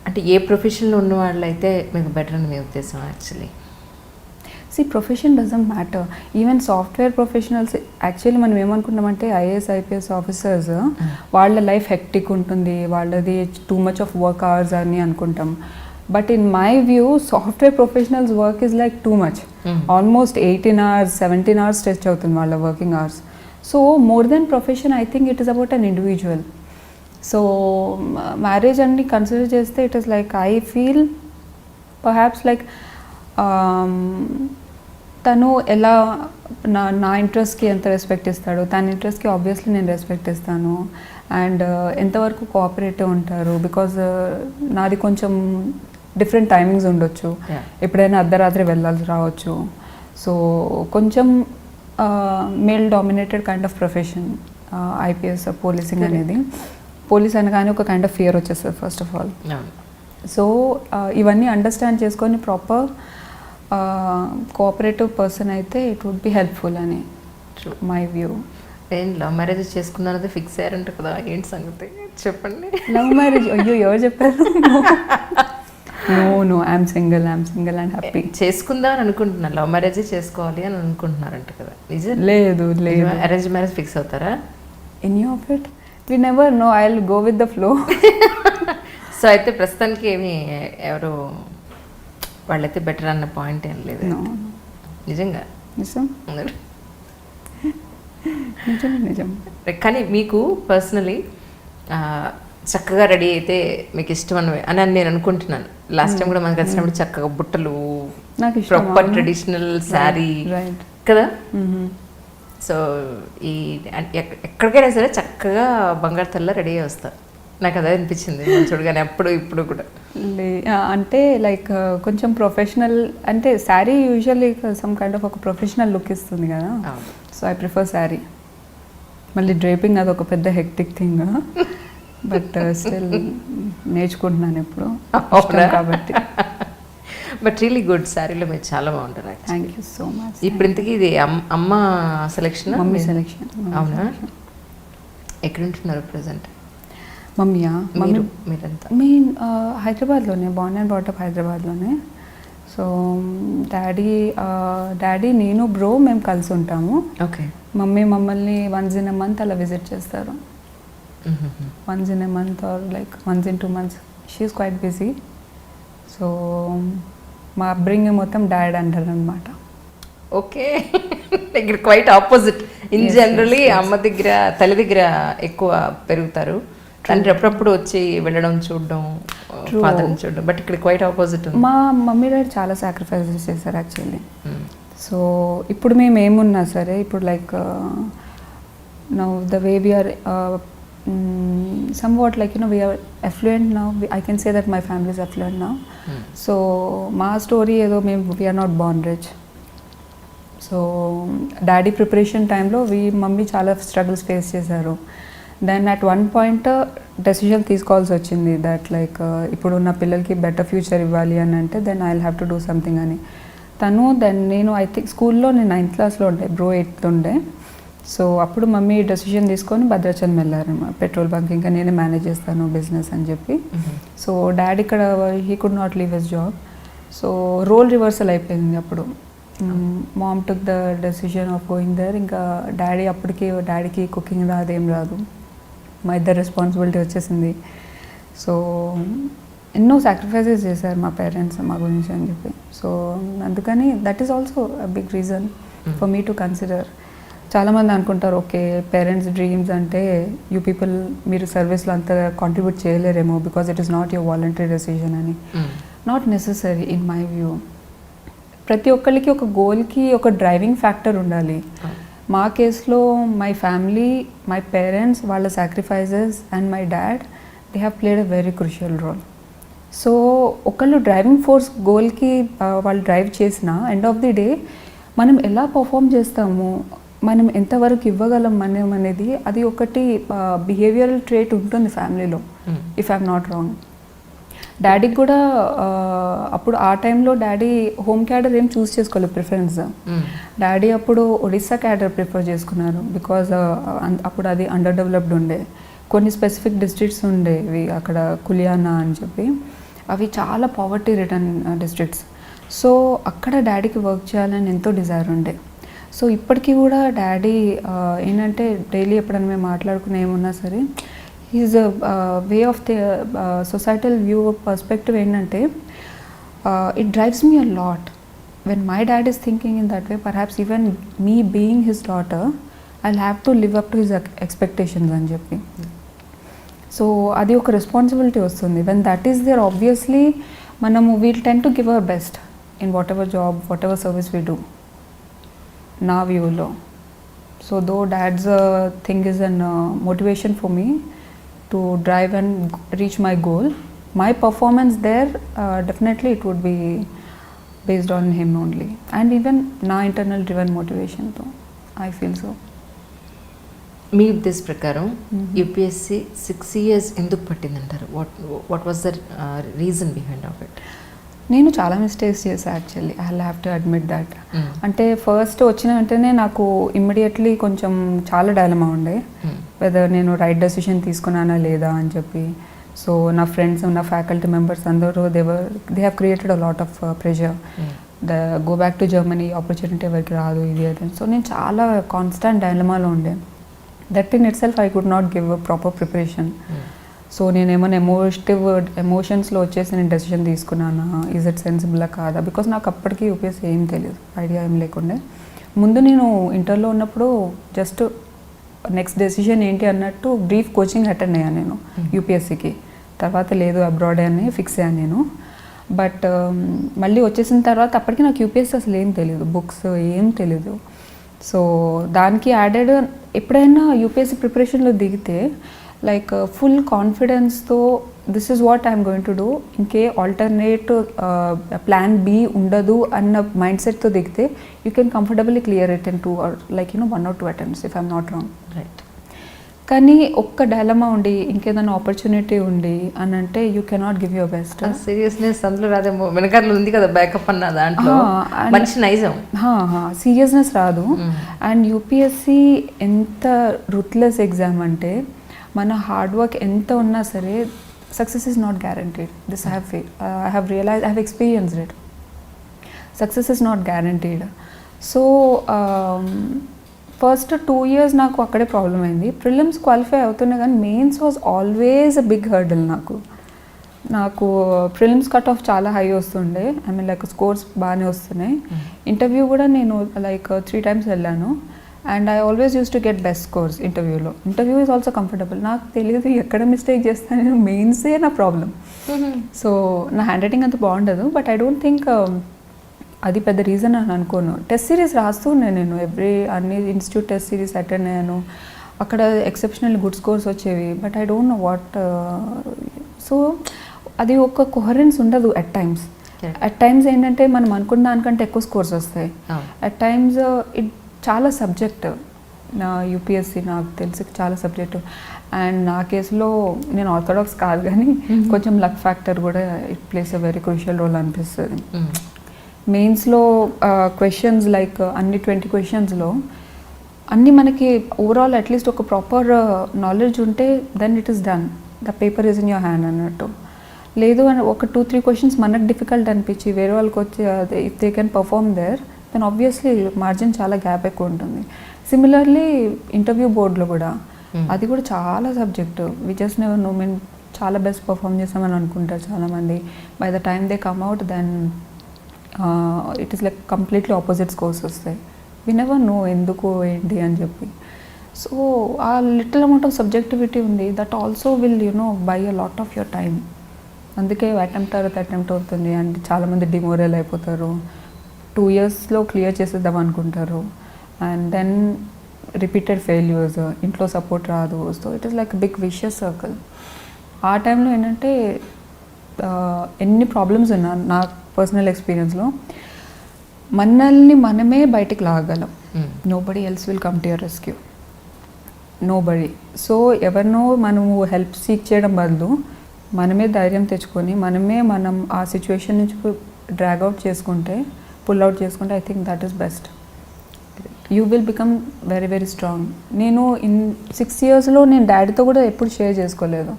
అంటే ఏ ప్రొఫెషన్లో ఉన్న వాళ్ళు అయితే మీకు బెటర్ అని మీ ఉద్దేశం? Actually profession doesn't matter. Even software professionals actually మనం ఏమనుకుంటామంటే ఐఏఎస్ ఐపీఎస్ ఆఫీసర్స్ వాళ్ళ లైఫ్ హెక్టిక్ ఉంటుంది, వాళ్ళది too much of work hours అని అనుకుంటాం. But in my view software professionals work is like too much. Almost 18 hours 17 hours stretch అవుతుంది వాళ్ళ working hours. So more than profession I think it is about an individual. So marriage అన్ని consider చేస్తే it is like I feel perhaps like తను ఎలా నా ఇంట్రెస్ట్కి ఎంత respect ఇస్తాడో, తన ఇంట్రెస్ట్కి ఆబ్వియస్లీ నేను రెస్పెక్ట్ ఇస్తాను. అండ్ ఎంతవరకు కోఆపరేటివ్ ఉంటారు, బికాజ్ నాది కొంచెం డిఫరెంట్ టైమింగ్స్ ఉండొచ్చు, ఎప్పుడైనా అర్ధరాత్రి వెళ్ళాల్సి రావచ్చు. సో కొంచెం male dominated kind of profession IPS policing అనేది. పోలీస్ అనగానే ఒక కైండ్ ఆఫ్ ఫియర్ వచ్చేస్తుంది ఫస్ట్ ఆఫ్ ఆల్. సో ఇవన్నీ అండర్స్టాండ్ చేసుకొని ప్రాపర్ కోఆపరేటివ్ పర్సన్ అయితే ఇట్ వుడ్ బి హెల్ప్ఫుల్ అని మై వ్యూ. నేను లవ్ మ్యారేజ్ చేసుకున్నానది ఫిక్స్ అయ్యారంట కదా, ఏంటి సంగతి చెప్పండి? లవ్ మ్యారేజ్ అయ్యో ఎవరు చెప్పారు? No I'm single and happy. చేసుకుందాం అని అనుకుంటున్నాను, లవ్ మ్యారేజ్ చేసుకోవాలి అని అనుకుంటున్నారంట కదా, నిజం? లేదు అరేంజ్ మ్యారేజ్ ఫిక్స్ అవుతారా? Any of it we never know, I will go with the flow. So అయితే ప్రస్తుతానికి ఏమి ఎవరు వాళ్ళైతే బెటర్ అన్న పాయింట్ ఏం లేదు నిజంగా? నిజం. కానీ మీకు పర్సనలీ చక్కగా రెడీ అయితే మీకు ఇష్టం అని నేను అనుకుంటున్నాను. లాస్ట్ టైం కూడా మనకు వచ్చినప్పుడు చక్కగా బుట్టలు, ప్రాపర్ ట్రెడిషనల్ శారీ కదా. సో ఈ ఎక్కడికైనా సరే చక్కగా బంగారు తల్ల రెడీ అయ్యి వస్తారు. నాకు అదే అనిపించింది చూడగానే అప్పుడు ఇప్పుడు కూడా. అంటే లైక్ కొంచెం ప్రొఫెషనల్ అంటే sari usually some kind of ఒక ప్రొఫెషనల్ లుక్ ఇస్తుంది కదా. So I prefer sari. మళ్ళీ డ్రేపింగ్ అది ఒక పెద్ద హెక్టిక్ థింగ్, బట్ స్టిల్ నేర్చుకుంటున్నాను ఇప్పుడు కాబట్టి. బట్ రియలీ గుడ్, శారీలో మీరు చాలా బాగుంటారు. Thank you so much. ఇప్పుడు ఇంతకీ ఇది అమ్మ సెలెక్షన్? Mummy selection. అవునా? ఎక్కడ ఉంటున్నారు ప్రజెంట్? మమ్మీయా? మీరంతా హైదరాబాద్లోనే, బార్న్ అండ్ బ్రాట్ అప్ హైదరాబాద్లోనే. సో డాడీ నేను బ్రో మేము కలిసి ఉంటాము. ఓకే. మమ్మీ మమ్మల్ని వన్స్ ఇన్ ఎ మంత్ అలా విజిట్ చేస్తారు. Once in a month or like once in 2 months. She's quite busy. So మా అప్బ్రింగింగ్ మొత్తం డాడ్ అంటారు అనమాట. ఓకే. ఇక్కడ క్వైట్ ఆపోజిట్. ఇన్ జనరలీ అమ్మ దగ్గర తల్లి దగ్గర ఎక్కువ పెరుగుతారు, తండ్రి అప్పుడప్పుడు వచ్చి వెళ్ళడం చూడడం, ఫాదర్ని చూడడం. బట్ ఇక్కడ క్వైట్ ఆపోజిట్. మా మమ్మీ డాడీ చాలా సాక్రిఫైసెస్ చేశారు యాక్చువల్లీ. సో ఇప్పుడు మేము ఏమున్నా సరే ఇప్పుడు like now the way we're somewhat like we are affluent now. I can say that my family is affluent now. So మా స్టోరీ ఏదో మేము we are not born rich. So daddy preparation టైంలో mummy చాలా struggles face చేశారు. Then at one point decision తీసుకోవాల్సి వచ్చింది that like ఇప్పుడు నా పిల్లలకి బెటర్ ఫ్యూచర్ ఇవ్వాలి అని అంటే then I will have to do something అని. దెన్ నేను ఐ థింక్ స్కూల్లో నేను 9th classలో ఉండే, బ్రో 8th ఉండే. సో అప్పుడు మమ్మీ డెసిషన్ తీసుకొని భద్రాచలం వెళ్ళారు, పెట్రోల్ బంక్. ఇంకా నేనే మేనేజ్ చేస్తాను బిజినెస్ అని చెప్పి. సో డాడీ ఇక్కడ he could not leave his job. So role reversal అయిపోయింది అప్పుడు. Mom took the decision of going there. ఇంకా డాడీకి కుకింగ్ అదేం రాదు, మా ఇద్దరు రెస్పాన్సిబిలిటీ వచ్చేసింది. సో ఎన్నో సాక్రిఫైసెస్ చేశారు మా పేరెంట్స్ మా గురించి అని చెప్పి. సో అందుకని that is also a big reason for me to consider. చాలామంది అనుకుంటారు ఓకే పేరెంట్స్ డ్రీమ్స్ అంటే యూ పీపుల్ మీరు సర్వీస్లో అంత కాంట్రిబ్యూట్ చేయలేరేమో because it is not your voluntary decision అని. Not necessary in my view. ప్రతి ఒక్కరికి ఒక గోల్కి ఒక డ్రైవింగ్ ఫ్యాక్టర్ ఉండాలి. మా కేసులో మై ఫ్యామిలీ, మై పేరెంట్స్, వాళ్ళ sacrifices and my dad, they have played a very crucial role. So ఒకళ్ళు డ్రైవింగ్ ఫోర్స్ గోల్కి వాళ్ళు డ్రైవ్ చేసిన ఎండ్ ఆఫ్ ది డే మనం ఎలా పర్ఫామ్ చేస్తాము, మనం ఎంతవరకు ఇవ్వగలం మనం అనేది అది ఒకటి బిహేవియరల్ ట్రేట్ ఉంటుంది ఫ్యామిలీలో, ఇఫ్ ఐఎమ్ నాట్ రాంగ్. డాడీకి కూడా అప్పుడు ఆ టైంలో డాడీ హోమ్ క్యాడర్ ఏం చూస్ చేసుకోలేదు ప్రిఫరెన్స్. డాడీ అప్పుడు ఒడిస్సా క్యాడర్ ప్రిఫర్ చేసుకున్నారు బికాజ్ అప్పుడు అది అండర్ డెవలప్డ్ ఉండే. కొన్ని స్పెసిఫిక్ డిస్ట్రిక్ట్స్ ఉండేవి అక్కడ, కులియానా అని చెప్పి, అవి చాలా పావర్టీ రిటర్న్ డిస్ట్రిక్ట్స్. సో అక్కడ డాడీకి వర్క్ చేయాలని ఎంతో డిజైర్ ఉండే. సో ఇప్పటికీ కూడా డాడీ ఏంటంటే డైలీ ఎప్పుడైనా మేము మాట్లాడుకునే ఏమున్నా సరే, is way of the societal view perspective ఏంటంటే it drives me a lot when my dad is thinking in that way. Perhaps even me being his daughter I have to live up to his expectations అని చెప్పి. So అది ఒక responsibility వస్తుంది. When that is there obviously మనము we'll tend to give our best in whatever job, whatever service we do, నా వ్యూలో. So though dad's thing is an motivation for me to drive and reach my goal. My performance there, definitely it would be based on him only, and even na internal driven motivation too, I feel so. మీ ఉద్దేశ ప్రకారం UPSC 6 years ఎందుకు పట్టిందంటారు? What was the reason behind of it? నేను చాలా mistakes చేశాను actually, I have to admit that. అంటే first వచ్చిన వెంటనే నాకు ఇమ్మీడియట్లీ కొంచెం చాలా డైలమా ఉండే, వెదర్ నేను రైట్ డెసిషన్ తీసుకున్నానా లేదా అని చెప్పి. సో నా ఫ్రెండ్స్, నా ఫ్యాకల్టీ మెంబర్స్ అందరూ they have created a lot of pressure, go back to Germany, opportunity ఎవరికి రాదు, ఇది అది. సో నేను చాలా కాన్స్టాంట్ డైలమాలో ఉండే. That in it self I could not give a proper preparation. So నేను ఏమైనా ఎమోషన్స్లో వచ్చేసి నేను డెసిషన్ తీసుకున్నానా, ఈజ్ ఇట్ సెన్సిబుల్లా కాదా, బికాస్ నాకు అప్పటికి యూపీఎస్సీ ఏం తెలియదు, ఐడియా ఏం లేకుండే. ముందు నేను ఇంటర్లో ఉన్నప్పుడు జస్ట్ నెక్స్ట్ డెసిషన్ ఏంటి అన్నట్టు బ్రీఫ్ కోచింగ్ అటెండ్ అయ్యాను నేను యూపీఎస్సీకి. తర్వాత లేదు అబ్రాడ్ అని ఫిక్స్ అయ్యాను నేను. బట్ మళ్ళీ వచ్చేసిన తర్వాత అప్పటికి నాకు యూపీఎస్సీ అసలు ఏం తెలియదు, బుక్స్ ఏం తెలీదు. సో దానికి యాడెడ్ ఎప్పుడైనా యూపీఎస్సీ ప్రిపరేషన్లో దిగితే లైక్ ఫుల్ కాన్ఫిడెన్స్తో this is what I'm going to do, ఇంకే ఆల్టర్నేట్ ప్లాన్ బి ఉండదు అన్న మైండ్ సెట్తో దిగితే you can comfortably clear it in 2 or 1 or 2 attempts if I'm not wrong. Right. కానీ ఒక్క డైలమా ఉండి ఇంకేదైనా ఆపర్చునిటీ ఉండి అని అంటే you cannot give your best. Seriousness అందులో రాదేమో, వెనకాల ఉంది కదా బ్యాకప్ అన్న దాంట్లో మంచి నైజం, సీరియస్నెస్ రాదు. అండ్ యూపీఎస్సీ ఎంత రూత్లెస్ ఎగ్జామ్ అంటే మన హార్డ్ వర్క్ ఎంత ఉన్నా సరే success is not guaranteed. This I have realise, I have experienced it. Success is not guaranteed. So first 2 years నాకు అక్కడే ప్రాబ్లం అయింది. ప్రిలిమ్స్ క్వాలిఫై అవుతున్నా కానీ mains was always a big hurdle. నాకు ప్రిలిమ్స్ కట్ ఆఫ్ చాలా high వస్తుండే, I mean like scores బాగానే వస్తున్నాయి. ఇంటర్వ్యూ కూడా నేను లైక్ 3 times వెళ్ళాను. And I always use to get best scores ఇంటర్వ్యూలో. Interview is also comfortable. నాకు తెలియదు ఎక్కడ మిస్టేక్ చేస్తాను, నేను మెయిన్సే నా ప్రాబ్లం. సో నా హ్యాండ్ రైటింగ్ అంత బాగుండదు, బట్ ఐ డోంట్ థింక్ అది పెద్ద రీజన్ అని అనుకోను. టెస్ట్ సిరీస్ రాస్తూ ఉన్నాను నేను, అన్ని ఇన్స్టిట్యూట్ టెస్ట్ సిరీస్ అటెండ్ అయ్యాను. అక్కడ ఎక్సెప్షనల్ గుడ్ స్కోర్స్ వచ్చేవి, but I don't know what. So అది ఒక కొహరెన్స్ ఉండదు అట్ టైమ్స్. అట్ టైమ్స్ ఏంటంటే మనం అనుకున్న దానికంటే ఎక్కువ స్కోర్స్ వస్తాయి. అట్ టైమ్స్ ఇట్ చాలా సబ్జెక్ట్. నా యూపీఎస్సీ నాకు తెలిసి చాలా సబ్జెక్టు. అండ్ నా కేసులో నేను ఆర్థోడాక్స్ కాదు కానీ కొంచెం లక్ ఫ్యాక్టర్ కూడా it plays a very crucial role అనిపిస్తుంది. మెయిన్స్లో క్వశ్చన్స్ లైక్ అన్ని 20 questions అన్నీ మనకి ఓవరాల్ అట్లీస్ట్ ఒక ప్రాపర్ నాలెడ్జ్ ఉంటే then it is done, the paper is in your hand అన్నట్టు. లేదు అని ఒక 2-3 questions మనకు డిఫికల్ట్ అనిపించి వేరే వాళ్ళకి వచ్చి if they can perform there then obviously margin చాలా గ్యాప్ ఎక్కువ ఉంటుంది. సిమిలర్లీ ఇంటర్వ్యూ బోర్డులో కూడా అది కూడా చాలా subject. We just never know, మేము చాలా బెస్ట్ పర్ఫామ్ చేసామని అనుకుంటారు చాలామంది. By the time they come out then it is like completely opposite scores వస్తాయి. వి నెవర్ నో ఎందుకు ఏంటి అని చెప్పి. సో ఆ లిటిల్ అమౌంట్ ఆఫ్ సబ్జెక్టివిటీ ఉంది, that also will buy a lot of your time. అందుకే అటెంప్ట్ అవుతుంది అండ్ చాలామంది డిమోరల్ అయిపోతారు. 2 yearsలో క్లియర్ చేసేద్దాం అనుకుంటారు. అండ్ దెన్ రిపీటెడ్ ఫెయిల్యూర్స్, ఇంట్లో సపోర్ట్ రాదు. So it is like big vicious circle. ఆ టైంలో ఏంటంటే ఎన్ని ప్రాబ్లమ్స్ ఉన్నా నా పర్సనల్ ఎక్స్పీరియన్స్లో మనల్ని మనమే బయటికి లాగలం. Nobody else will come to your rescue, nobody. So ఎవరినో మనము హెల్ప్ సీక్ చేయడం బదులు మనమే ధైర్యం తెచ్చుకొని మనం ఆ సిచ్యువేషన్ నుంచి డ్రాగ్ అవుట్ చేసుకుంటే, పుల్ అవుట్ చేసుకుంటే, I think that is best. You will become very very strong. నేను 6 yearsలో నేను డాడీతో కూడా ఎప్పుడు షేర్ చేసుకోలేదు.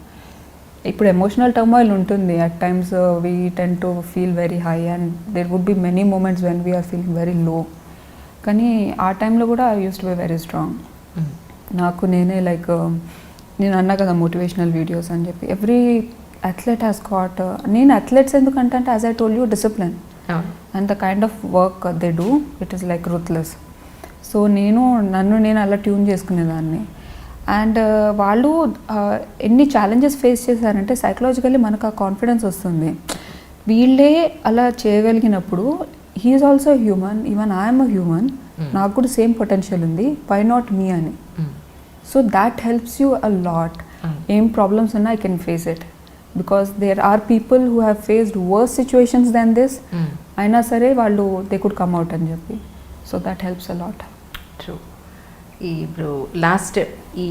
ఇప్పుడు ఎమోషనల్ టర్మాయిల్ ఉంటుంది. At times we tend to feel very high and there would be many moments when we're feeling very low. కానీ ఆ టైంలో కూడా I used to be very strong. నాకు నేనే లైక్ నేను అన్నా కదా మోటివేషనల్ వీడియోస్ అని చెప్పి, ఎవ్రీ అథ్లెట్ హ్యాస్ గాట్. నేను అథ్లెట్స్ ఎందుకంటే as I told you discipline and the kind of work they do, it is like ruthless. So నన్ను నేను అలా ట్యూన్ చేసుకునేదాన్ని. అండ్ వాళ్ళు ఎన్ని ఛాలెంజెస్ ఫేస్ చేశారంటే సైకలాజికల్లీ మనకు ఆ కాన్ఫిడెన్స్ వస్తుంది. వీళ్ళే అలా చేయగలిగినప్పుడు he is also human, even I'm a human, నాకు కూడా సేమ్ పొటెన్షియల్ ఉంది, వై నాట్ మీ అని. So that helps you a lot. ఏం ప్రాబ్లమ్స్ ఉన్నా I can face it because there are people who have faced worse situations than this, అయినా సరే వాళ్ళు they could come out అని చెప్పి. So that helps a lot. True. ఇప్పుడు last ఈ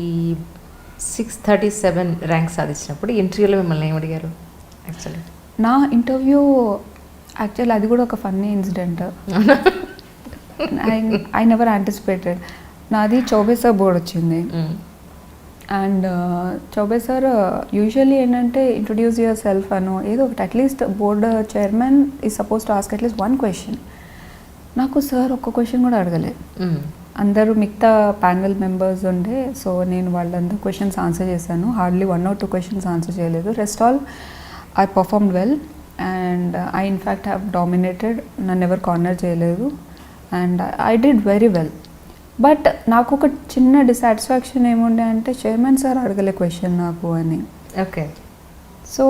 637 rank సాధించినప్పుడు ఇంటర్వ్యూలో మిమ్మల్ని ఏం అడిగారు? యాక్చువల్లీ నా ఇంటర్వ్యూ యాక్చువల్ అది కూడా ఒక funny incident. I never anticipated. నాది చౌబే సార్ బోర్డ్ వచ్చింది. అండ్ చౌబే సార్ యూజువల్లీ ఏంటంటే ఇంట్రొడ్యూస్ యువర్ సెల్ఫ్ అనో ఏదో ఒకటి, అట్లీస్ట్ బోర్డ్ చైర్మన్ ఈ suppose to ask at least 1 question. నాకు సార్ ఒక్క క్వశ్చన్ కూడా అడగలేదు. అందరూ మిగతా ప్యానెల్ మెంబర్స్ ఉండే, సో నేను వాళ్ళందరూ క్వశ్చన్స్ ఆన్సర్ చేశాను. హార్డ్లీ 1 or 2 questions ఆన్సర్ చేయలేదు. Rest all I performed well and I in fact have dominated. నన్ను ఎవరు కార్నర్ చేయలేదు and I did very well. But నాకు ఒక చిన్న డిసాటిస్ఫాక్షన్ ఏముండే అంటే చైర్మన్ సార్ అడగలే క్వశ్చన్ నాకు అని. ఓకే. సో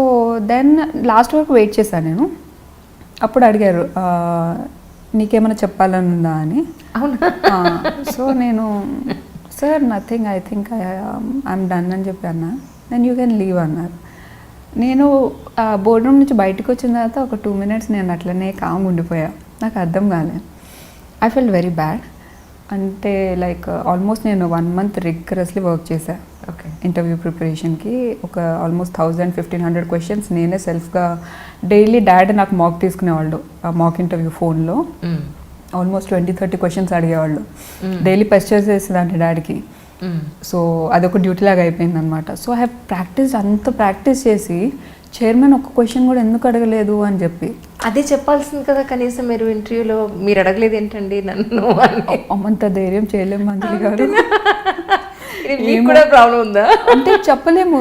దెన్ లాస్ట్ వరకు వెయిట్ చేశాను నేను. అప్పుడు అడిగారు నీకేమైనా చెప్పాలని ఉందా అని. సో నేను sir nothing, I think I'm done అని చెప్పి అన్నా. దెన్ యూ కెన్ లీవ్ అన్నారు. నేను బోర్డ్ రూమ్ నుంచి బయటకు వచ్చిన తర్వాత ఒక 2 minutes నేను అట్లనే కామ్ ఉండిపోయా. నాకు అర్థం కాలేదు. I felt very bad. అంటే లైక్ ఆల్మోస్ట్ నేను 1 month రిగరస్లీ వర్క్ చేశాను. ఓకే. ఇంటర్వ్యూ ప్రిపరేషన్కి ఒక ఆల్మోస్ట్ 1000-1500 questions నేనే సెల్ఫ్గా డైలీ డాడీ నాకు మాక్ తీసుకునేవాళ్ళు. ఆ మాక్ ఇంటర్వ్యూ ఫోన్లో ఆల్మోస్ట్ 20-30 questions అడిగేవాళ్ళు. డైలీ పెస్చర్ చేసేదాన్ని డాడీకి. సో అదొక డ్యూటీ లాగా అయిపోయింది అనమాట. సో ఐ హ్యావ్ అంత ప్రాక్టీస్ చేసి చైర్మన్ ఒక్క క్వశ్చన్ కూడా ఎందుకు అడగలేదు అని చెప్పి. అదే చెప్పాల్సింది కదా కనీసం మీరు ఇంటర్వ్యూలో. మీరు అడగలేదు ఏంటండి నన్ను? అమ్మంత ధైర్యం చేయలేము మంత్రి గారు. మీకు కూడా ప్రాబ్లం ఉందా? అంటే చెప్పలేము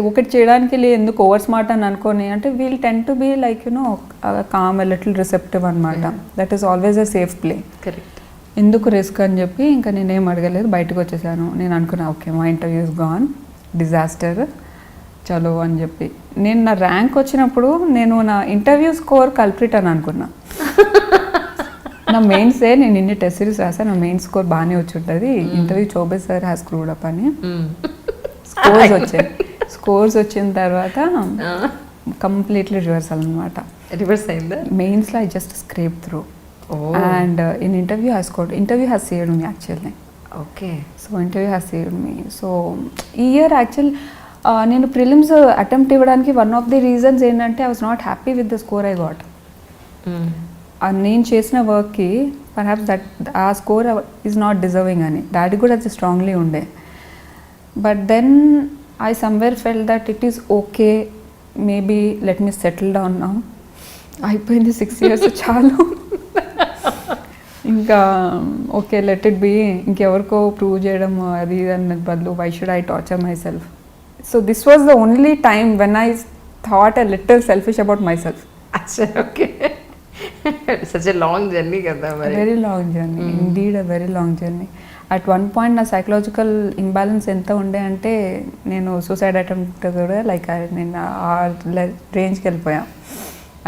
ఒకటి చేయడానికి ఎందుకు ఓవర్ స్మార్ట్ అని అనుకోని. అంటే we'll tend to be like you know calm little receptive అనమాట. That is always a safe play. Correct. ఎందుకు రిస్క్ అని చెప్పి ఇంకా నేనేం అడగలేదు, బయటకు వచ్చేసాను. నేను అనుకున్నా ఓకే మా ఇంటర్వ్యూ ఇస్ గాన్, డిజాస్టర్, చలో అని చెప్పి. నేను నా ర్యాంక్ వచ్చినప్పుడు నేను నా ఇంటర్వ్యూ స్కోర్ కల్ప్రిట్ అని అనుకున్నా. నా మెయిన్సే నేను ఇన్ని టెస్ట్ సిరీస్ రాసా, నా మెయిన్ స్కోర్ బాగానే వచ్చి ఉంటుంది. Interview Choubey sir has screwed up అని స్కోర్స్ వచ్చిన తర్వాత కంప్లీట్లీ రివర్సల్ అనమాట. రివర్స్ అయిందా? మెయిన్స్లో I just scrape through and in interview has saved me actually. Okay. So interview has saved me. So ఈ ఇయర్ యాక్చువల్ నేను ప్రిలిమ్స్ అటెంప్ట్ ఇవ్వడానికి one of the reasons ఏంటంటే I was not happy with the score I got. నేను చేసిన వర్క్కి perhaps ఆ score is not deserving అని daddy కూడా అది స్ట్రాంగ్లీ ఉండే. But then I somewhere fell that it is okay, maybe let me settle down now. అయిపోయింది 6 years చాలు. ఇంకా ఓకే లెట్ ఇట్ బీ. ఇంకెవరికో ప్రూవ్ చేయడం అది అన్న బదులు why should I torture myself. So this was the only time when I thought a little selfish about myself. Okay. Such a long journey kada mari. Very long journey. Indeed a very long journey. At one point na psychological imbalance enta unde ante nenu suicide attempt kuda like nenu aa range ki vellipoya.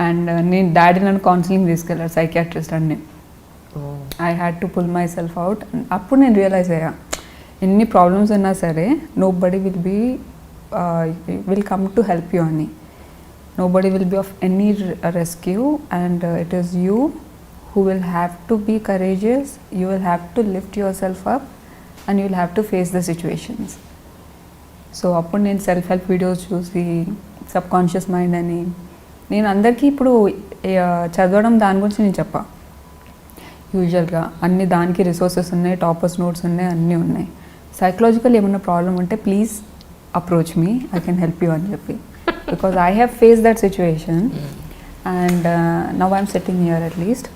And నేను daddy నన్ను counselling తీసుకెళ్ళారు, psychiatrist అండి. I had to pull myself out. అప్పుడు నేను realise అయ్యా ఎన్ని problems ఉన్నా సరే nobody will come to help you అని. Nobody will be of any rescue, and it is you who will have to be courageous. You will have to lift yourself up and you will have to face the situations. So అప్పుడు నేను self help videos చూసి sub conscious mind అని నేను అందరికీ ఇప్పుడు చదవడం దాని గురించి నేను చెప్పా. యూజువల్గా అన్ని దానికి రిసోర్సెస్ ఉన్నాయి, టాపర్స్ నోట్స్ ఉన్నాయి, అన్నీ ఉన్నాయి. సైకలాజికల్ ఏమన్నా ప్రాబ్లం ఉంటే please approach me, I can help you అని చెప్పి. Because I have face that situation and now I'm sitting here at least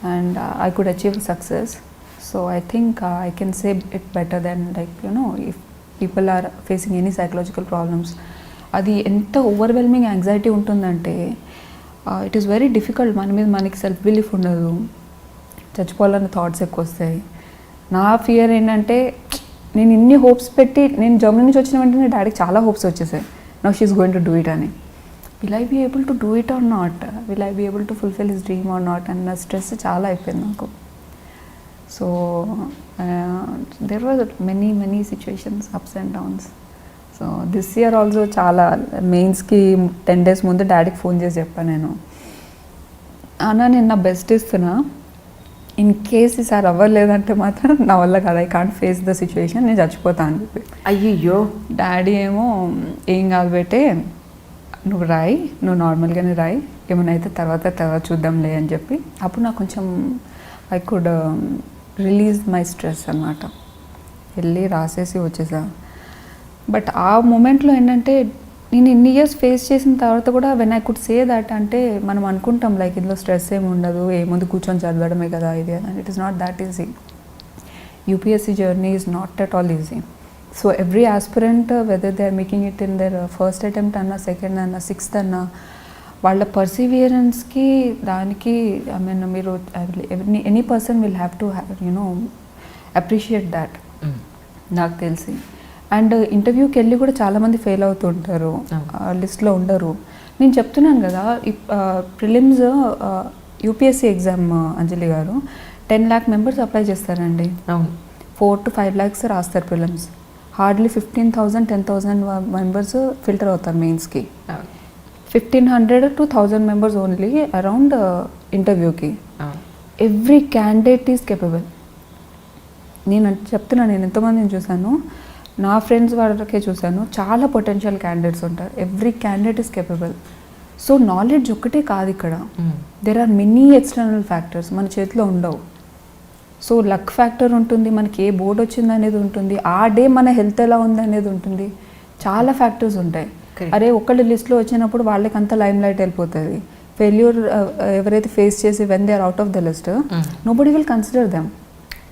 and I could achieve success. So I think I can say it better than, like, you know, if people are facing any psychological problems, అది ఎంత overwhelming anxiety ఉంటుందంటే it is very difficult. మన మీద మనకి self belief ఉండదు, చచ్చిపోవాలన్న thoughts ఎక్కువ వస్తాయి. నా ఫియర్ ఏంటంటే నేను ఇన్ని హోప్స్ పెట్టి నేను జర్మనీ నుంచి వచ్చిన వెంటనే డాడీకి చాలా హోప్స్ వచ్చేసాయి, now she is going to do it అని. will I be able to do it or not, will I be able to fulfill his dream or not, and నా స్ట్రెస్ చాలా అయిపోయింది నాకు. So there were many situations, ups and downs. So this year also చాలా మెయిన్స్కి 10 days ముందు డాడీకి phone చేసి చెప్పాను నేను, అన్న నేను నా బెస్ట్ ఇస్తున్నా, ఇన్ కేస్ ఈసారి అవ్వలేదంటే మాత్రం నా వల్ల కాదు, I can't face the situation, నేను చచ్చిపోతాను అని చెప్పి. అయ్యో. డాడీ ఏమో ఏం కాదు పెట్టే, నువ్వు రాయి, నువ్వు నార్మల్గానే రాయి, ఏమైనా అయితే తర్వాత చూద్దాంలే అని చెప్పి. అప్పుడు నాకు కొంచెం I could release my stress అన్నమాట. వెళ్ళి రాసేసి వచ్చేసా. బట్ ఆ మూమెంట్లో ఏంటంటే నేను ఇన్ని ఇయర్స్ ఫేస్ చేసిన తర్వాత కూడా when I could say that, అంటే మనం అనుకుంటాం లైక్ ఇందులో స్ట్రెస్ ఏమి ఉండదు, ఏముంది కూర్చొని చదవడమే కదా ఇది అని. It is not that easy. UPSC journey is not at all easy. So every aspirant, whether they are making it in their first attempt అన్నా, సెకండ్ అన్నా, సిక్స్త్ అన్నా, వాళ్ళ పర్సివియరెన్స్కి దానికి ఐ మీన్ మీరు any person will have to you know appreciate that, నాకు తెలిసి. And ఇంటర్వ్యూకి వెళ్ళి కూడా చాలామంది ఫెయిల్ అవుతుంటారు, లిస్ట్లో ఉండరు. నేను చెప్తున్నాను కదా, ప్రిలిమ్స్ యూపీఎస్సీ ఎగ్జామ్ అంజలి గారు 10 lakh members అప్లై చేస్తారండి. 4 to 5 lakhs రాస్తారు ప్రిలిమ్స్. హార్డ్లీ 15,000 10,000 members ఫిల్టర్ అవుతారు మెయిన్స్కి. 1,500 to 1,000 members ఓన్లీ అరౌండ్ ఇంటర్వ్యూకి. Every candidate is capable. నేను చెప్తున్నాను, నేను ఎంతోమందిని చూశాను, నా ఫ్రెండ్స్ వాళ్ళకే చూశాను, చాలా పొటెన్షియల్ క్యాండిడేట్స్ ఉంటారు. Every candidate is capable. So knowledge ఒక్కటే కాదు ఇక్కడ, there are many external factors మన చేతిలో ఉండవు. సో లక్ ఫ్యాక్టర్ ఉంటుంది, మనకి ఏ బోర్డు వచ్చింది అనేది ఉంటుంది, ఆ డే మన హెల్త్ ఎలా ఉంది అనేది ఉంటుంది, చాలా ఫ్యాక్టర్స్ ఉంటాయి. అరే ఒకళ్ళు లిస్ట్లో వచ్చినప్పుడు వాళ్ళకి అంత లైమ్ లైట్ వెళ్ళిపోతుంది. ఫెయిల్యూర్ ఎవరైతే ఫేస్ చేసి when they are out of the list, nobody will consider them.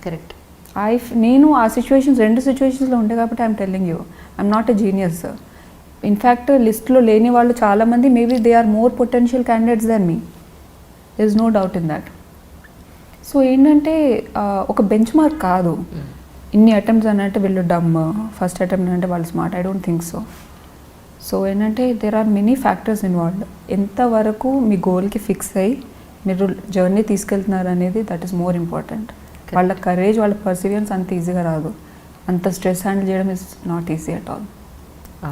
Correct. నేను ఆ సిచ్యువేషన్స్ 2 సిచ్యువేషన్స్లో ఉండే కాబట్టి I'm telling you, I'm not a genius. In fact లిస్ట్లో లేని వాళ్ళు చాలామంది maybe they are more potential candidates then me, there is no doubt in that. So ఏంటంటే ఒక బెంచ్ మార్క్ కాదు ఇన్ని అటెంప్ట్స్ అని అంటే వీళ్ళు డమ్, ఫస్ట్ అటెంప్ట్ అంటే వాళ్ళు smart, I don't think so. So ఏంటంటే there are many factors involved. ఎంతవరకు మీ గోల్కి ఫిక్స్ అయ్యి మీరు జర్నీ తీసుకెళ్తున్నారు అనేది దట్ ఈస్ మోర్ ఇంపార్టెంట్. వాళ్ళ కరేజ్, వాళ్ళ పర్సివియరెన్స్ అంత ఈజీగా రాదు, అంత స్ట్రెస్ హ్యాండిల్ చేయడం is not easy at all.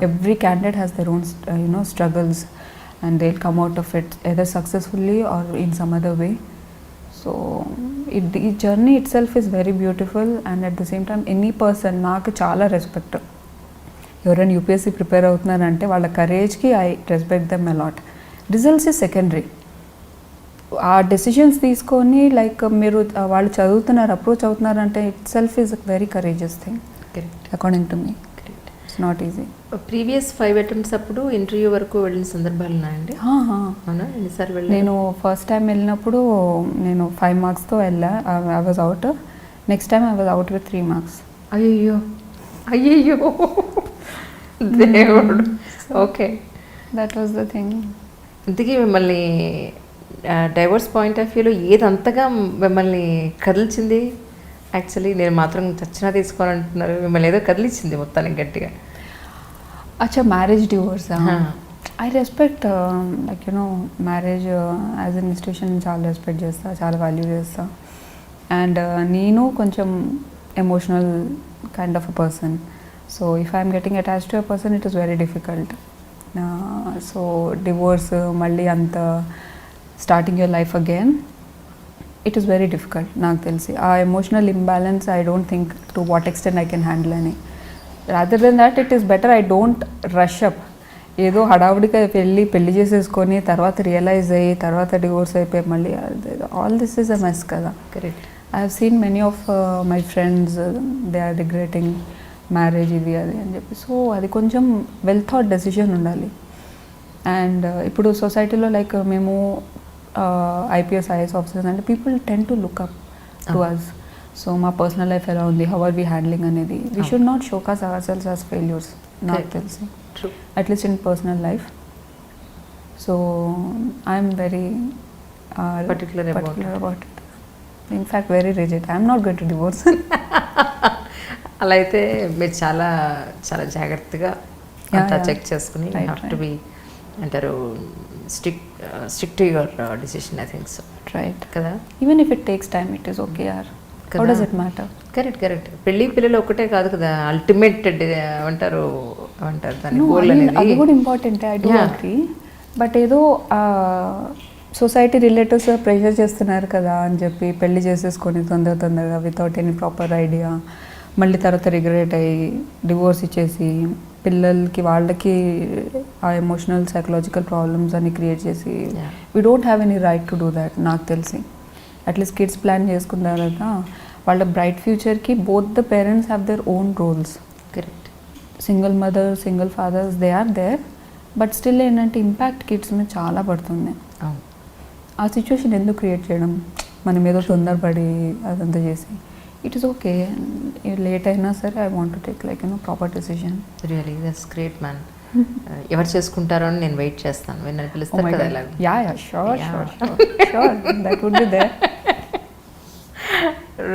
Every candidate has their own struggles and they will come out of it either successfully or in some other way. So ఈ journey itself is very beautiful and at the same time any person, నాకు చాలా respect. ఎవరైనా UPSC prepare అవుతున్నారంటే వాళ్ళ కరేజ్కి I respect them a lot. Results is secondary. ఆ decisions తీసుకొని like మీరు వాళ్ళు చదువుతున్నారు, అప్రోచ్ అవుతున్నారు అంటే itself is a very courageous thing according to me. It's not easy. Previous 5 attempts అప్పుడు ఇంటర్వ్యూ వరకు వెళ్ళిన సందర్భాలు ఉన్నాయండి? అవునా, ఎన్నిసార్లు వెళ్ళారు? నేను ఫస్ట్ టైం వెళ్ళినప్పుడు నేను 5 marksతో వెళ్ళా, I was out. Next time I was out with 3 marks. అయ్యో అయ్యయ్యో దేవుడు. Okay, that was the thing. ఇంతకీ మిమ్మల్ని డైవర్స్ పాయింట్ ఆఫ్ వ్యూలో ఏది అంతగా మిమ్మల్ని కదిలించింది? యాక్చువల్లీ నేను మాత్రం చచ్చినా తీసుకోవాలంటున్నారు, మిమ్మల్ని ఏదో కదిలించింది మొత్తానికి గట్టిగా. అచ్చా, marriage divorce. I respect like you know marriage as an institution చాలా రెస్పెక్ట్ చేస్తా, చాలా వాల్యూ చేస్తా. అండ్ నేను కొంచెం emotional kind of a person. So if I'm getting attached to a person, it is very difficult. So divorce, malli anta starting your life again, it is very difficult. నాకు తెలిసి ఆ emotional imbalance I don't think to what extent I can handle అని. Rather than that it is better I don't rush up. ఏదో హడావుడిగా పెళ్లి చేసేసుకొని తర్వాత realise అయ్యి తర్వాత డివోర్స్ అయిపోయి మళ్ళీ all this is a mess కదా. Correct. I have seen many of my friends they are regretting marriage ఇది అది అని చెప్పి. సో అది కొంచెం వెల్ థాట్ డెసిషన్ ఉండాలి. అండ్ ఇప్పుడు సొసైటీలో లైక్ మేము IPS IAS ఆఫీసర్స్ అంటే people tend to look up to us. So మా పర్సనల్ లైఫ్ ఎలా ఉంది, హౌ ఆర్ వీ హ్యాండ్లింగ్ అనేది. We should not showcase our selves as failures నాకు తెలిసి, at least in personal life. So I'm very particular about it. In fact, very rigid. I am not going to divorce. అలా అయితే మీరు చాలా చాలా జాగ్రత్తగా అంతా చెక్ చేసుకుని హ్యావ్ టు బి అంటారు stick to your decision. I think so. Right. కదా. Even if it takes time, it is okay. How does it matter? Correct. పెళ్ళి పిల్లలు ఒకటే కాదు కదా, అల్టిమేట్ అంటారు దాని గోల్ అనేది. అది కూడా important. I do agree. But ఏదో సొసైటీ రిలేటివ్స్ ప్రెషర్ చేస్తున్నారు కదా అని చెప్పి పెళ్లి చేసేసుకొని తొందరగా వితౌట్ ఎనీ ప్రాపర్ ఐడియా మళ్ళీ తర్వాత రిగ్రెట్ అయ్యి డివోర్స్ ఇచ్చేసి పిల్లలకి వాళ్ళకి ఆ ఎమోషనల్ సైకలాజికల్ ప్రాబ్లమ్స్ అని క్రియేట్ చేసి we don't have any right to do that. నాకు తెలిసి అట్లీస్ట్ కిడ్స్ ప్లాన్ చేసుకున్న తర్వాత వాళ్ళ బ్రైట్ ఫ్యూచర్కి both the parents have their own roles. Correct. Single mother single fathers they are there, but still ఏంటంటే impact kids మీద చాలా పడుతుంది. ఆ సిచ్యువేషన్ ఎందుకు క్రియేట్ చేయడం, మనం ఏదో తొందరపడి అదంతా చేసి. ఇట్ ఈస్ ఓకే, లేట్ అయినా సరే I want to take like proper decision. Really that's great man. ఎవరు చేసుకుంటారో అని నేను వెయిట్ చేస్తాను. నన్ను పిలుస్తారు కదా ఇలా. Sure that would be there.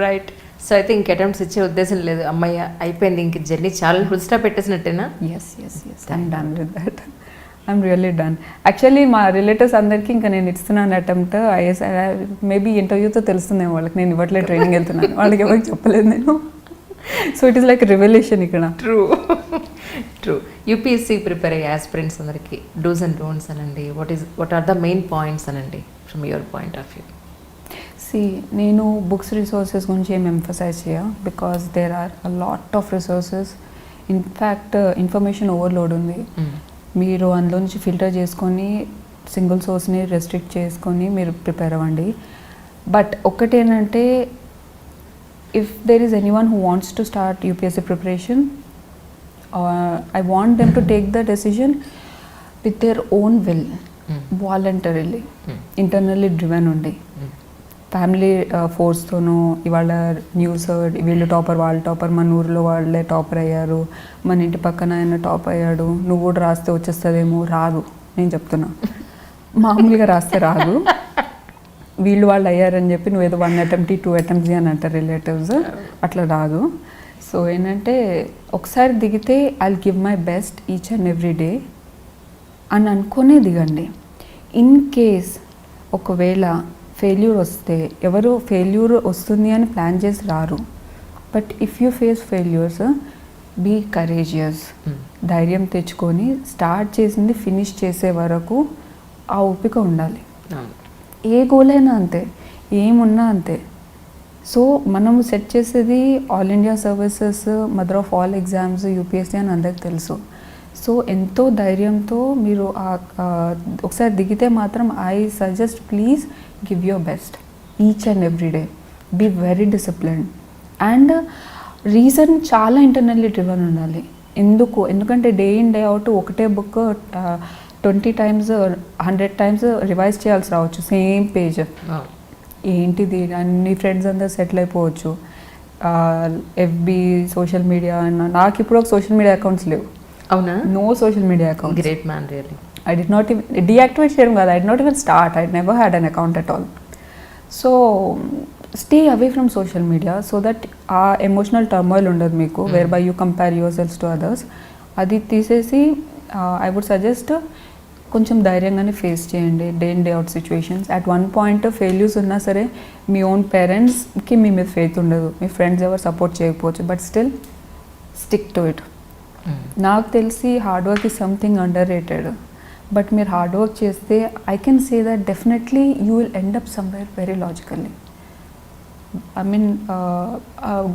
Right. So అయితే ఇంక అటెంప్ట్స్ ఇచ్చే ఉద్దేశం లేదు, అమ్మయ్య అయిపోయింది ఇంక జర్నీ చాలా ఫుల్ స్టాప్ పెట్టేసినట్టేనా? Yes I'm done with that. I'm really done. Actually మా రిలేటివ్స్ అందరికీ ఇంకా నేను ఇస్తున్నాను అటెంప్ట్. ఐఎస్ మేబీ ఇంటర్వ్యూతో తెలుస్తుందేమో వాళ్ళకి నేను ఇవ్వట్లేదు, ట్రైనింగ్ వెళ్తున్నాను. వాళ్ళకి ఎవరికి చెప్పలేదు నేను. So it is like revolution ఇక్కడ. ట్రూ. యూపీఎస్సీ ప్రిపేర్ అయ్యే ఆస్పిరెంట్స్ అందరికీ డూస్ అండ్ డోంట్స్ అనండి. What are the main points అనండి from your point of view? నేను బుక్స్ రిసోర్సెస్ గురించి ఏం ఎంఫసైజ్ చేయ, because there are a lot of resources. In fact information overload ఉంది. మీరు అందులో నుంచి ఫిల్టర్ చేసుకొని సింగిల్ సోర్స్ని రెస్ట్రిక్ట్ చేసుకొని మీరు ప్రిపేర్ అవ్వండి. బట్ ఒక్కటేంటంటే if there is anyone who wants to start UPSC ప్రిపరేషన్, I want them to take the decision with their own will, voluntarily, internally driven ఉండి. ఫ్యామిలీ ఫోర్స్తోనూ ఇవాళ న్యూస్ వీళ్ళు టాపర్ వాళ్ళు టాపర్, మన ఊరిలో వాళ్ళే టాపర్ అయ్యారు, మన ఇంటి పక్కన ఆయన టాప్ అయ్యాడు, నువ్వు కూడా రాస్తే వచ్చేస్తుందేమో. రాదు, నేను చెప్తున్నా. మామూలుగా రాస్తే రాదు. వీళ్ళు వాళ్ళు అయ్యారని చెప్పి నువ్వు ఏదో 1 attempt 2 attempts అని అంటారు రిలేటివ్స్, అట్లా రాదు. సో ఏంటంటే ఒకసారి దిగితే I will give my best each and every day అని అనుకునే దిగండి. ఇన్ కేస్ ఒకవేళ ఫెయిల్యూర్ వస్తే, ఎవరు ఫెయిల్యూర్ వస్తుంది అని ప్లాన్ చేసి రారు. But if you face failures, be courageous. ధైర్యం తెచ్చుకొని స్టార్ట్ చేసింది ఫినిష్ చేసే వరకు ఆ ఓపిక ఉండాలి. ఏ గోల్ అయినా అంతే, ఏమున్నా అంతే. సో మనము సెట్ చేసేది all India services, mother of all exams, UPSC అని అందరికి తెలుసు. సో ఎంతో ధైర్యంతో మీరు ఒకసారి దిగితే మాత్రం I suggest please give your best each and every day. Be very disciplined. And reason చాలా ఇంటర్నల్లీ డ్రివెన్ ఉండాలి. ఎందుకంటే డే ఇన్ డే అవుట్ ఒకటే బుక్ 20 times 100 times రివైజ్ చేయాల్సి రావచ్చు, సేమ్ పేజ్. ఏంటిది, అన్ని ఫ్రెండ్స్ అందరు సెటిల్ అయిపోవచ్చు. FB, social media. నాకు ఇప్పుడు ఒక సోషల్ మీడియా అకౌంట్స్ లేవు. అవునా? No social media account. Great man, really. I did not even deactivate చేయడం కాదు, I did not even start. I never had an account at all. So stay away from social media so that ఆ emotional turmoil ఉండదు మీకు, where by you compare your selves to others. అది తీసేసి I would suggest కొంచెం ధైర్యంగానే face చేయండి day in day out situations. At one point failures ఉన్నా సరే మీ ఓన్ పేరెంట్స్కి మీ మీద ఫెయిత్ ఉండదు, మీ ఫ్రెండ్స్ ఎవరు సపోర్ట్ చేయకపోవచ్చు, but still stick to it. నాకు తెలిసి hard work is something under rated, but మీరు హార్డ్ వర్క్ చేస్తే I can say that definitely you will end up somewhere very logically. I mean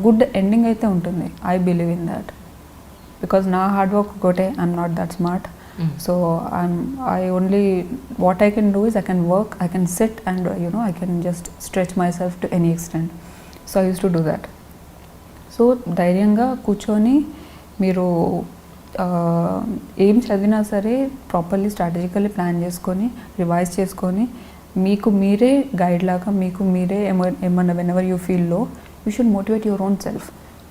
good ending అయితే ఉంటుంది. I believe in that because నా hard work ఒకటే. I'm not that smart. So I only, what I can do is I can work, I can sit and I can just stretch myself to any extent. So I used to do that. So ధైర్యంగా కూర్చొని మీరు ఏం చదివినా సరే properly strategically plan చేసుకొని revise చేసుకొని మీకు మీరే గైడ్ లాగా మీకు మీరే ఏమన్నా whenever you feel low, you should motivate your own self.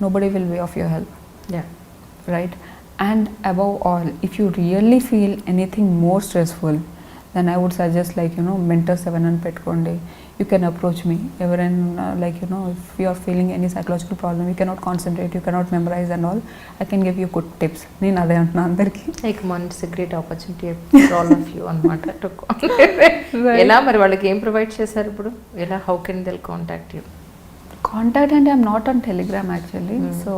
Nobody will be of your help. Yeah. Right? And above all, if you really feel anything more stressful, then I would suggest mentor 7 and petkondi. You can approach me. Everyone if you are feeling any psychological problem, you cannot concentrate, you cannot memorize and all, I can give you good tips. Nenu ade antuna andarki. Like it's a great opportunity for all of you anamata to ela mari vallaki em provide chesaru ippudu ela how can they contact you? Contact, and I am not on Telegram actually. So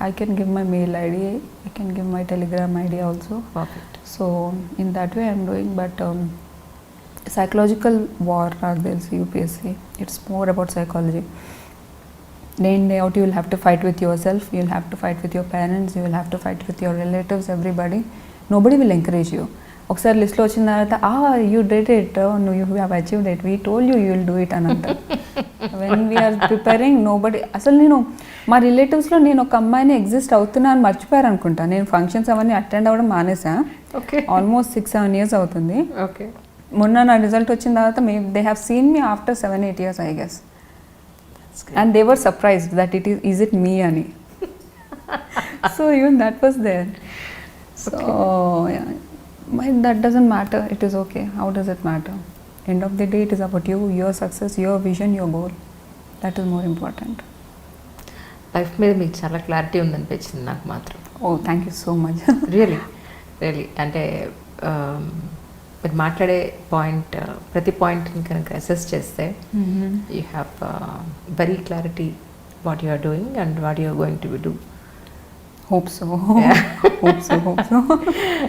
I can give my mail ID, I can give my Telegram ID also. Perfect. So in that way I am doing, but psychological war are there, UPSC. It's more about psychology. Day in day out you will have to fight with yourself, you will have to fight with your parents, you will have to fight with your relatives, everybody. Nobody will encourage you. ఒకసారి లిస్ట్లో వచ్చిన తర్వాత you did it, you have achieved it, we told you will do it అని అంటారు. When we are preparing nobody, అసలు నేను మా రిలేటివ్స్లో నేను ఒక అమ్మాయిని ఎగ్జిస్ట్ అవుతున్నా అని మర్చిపోయారు అనుకుంటా. నేను ఫంక్షన్స్ అవన్నీ అటెండ్ అవ్వడం మానేసా. ఆల్మోస్ట్ 6-7 years అవుతుంది. మొన్న నా రిజల్ట్ వచ్చిన తర్వాత they have seen me after 7-8 years I guess, and they were surprised that is it me అని. So even that was there. So yeah, that doesn't matter, it is okay. How does it matter? End of the day it is about you, your success, your vision, your goal. That is more important. Life మీద మీకు చాలా clarity ఉందనిపించింది నాకు మాత్రం. Oh thank you so much. Really అంటే మీరు మాట్లాడే point ప్రతి పాయింట్ని కనుక అసెస్ చేస్తే you have very clarity what you are doing and what you are going to be do. Hope so. Hope so.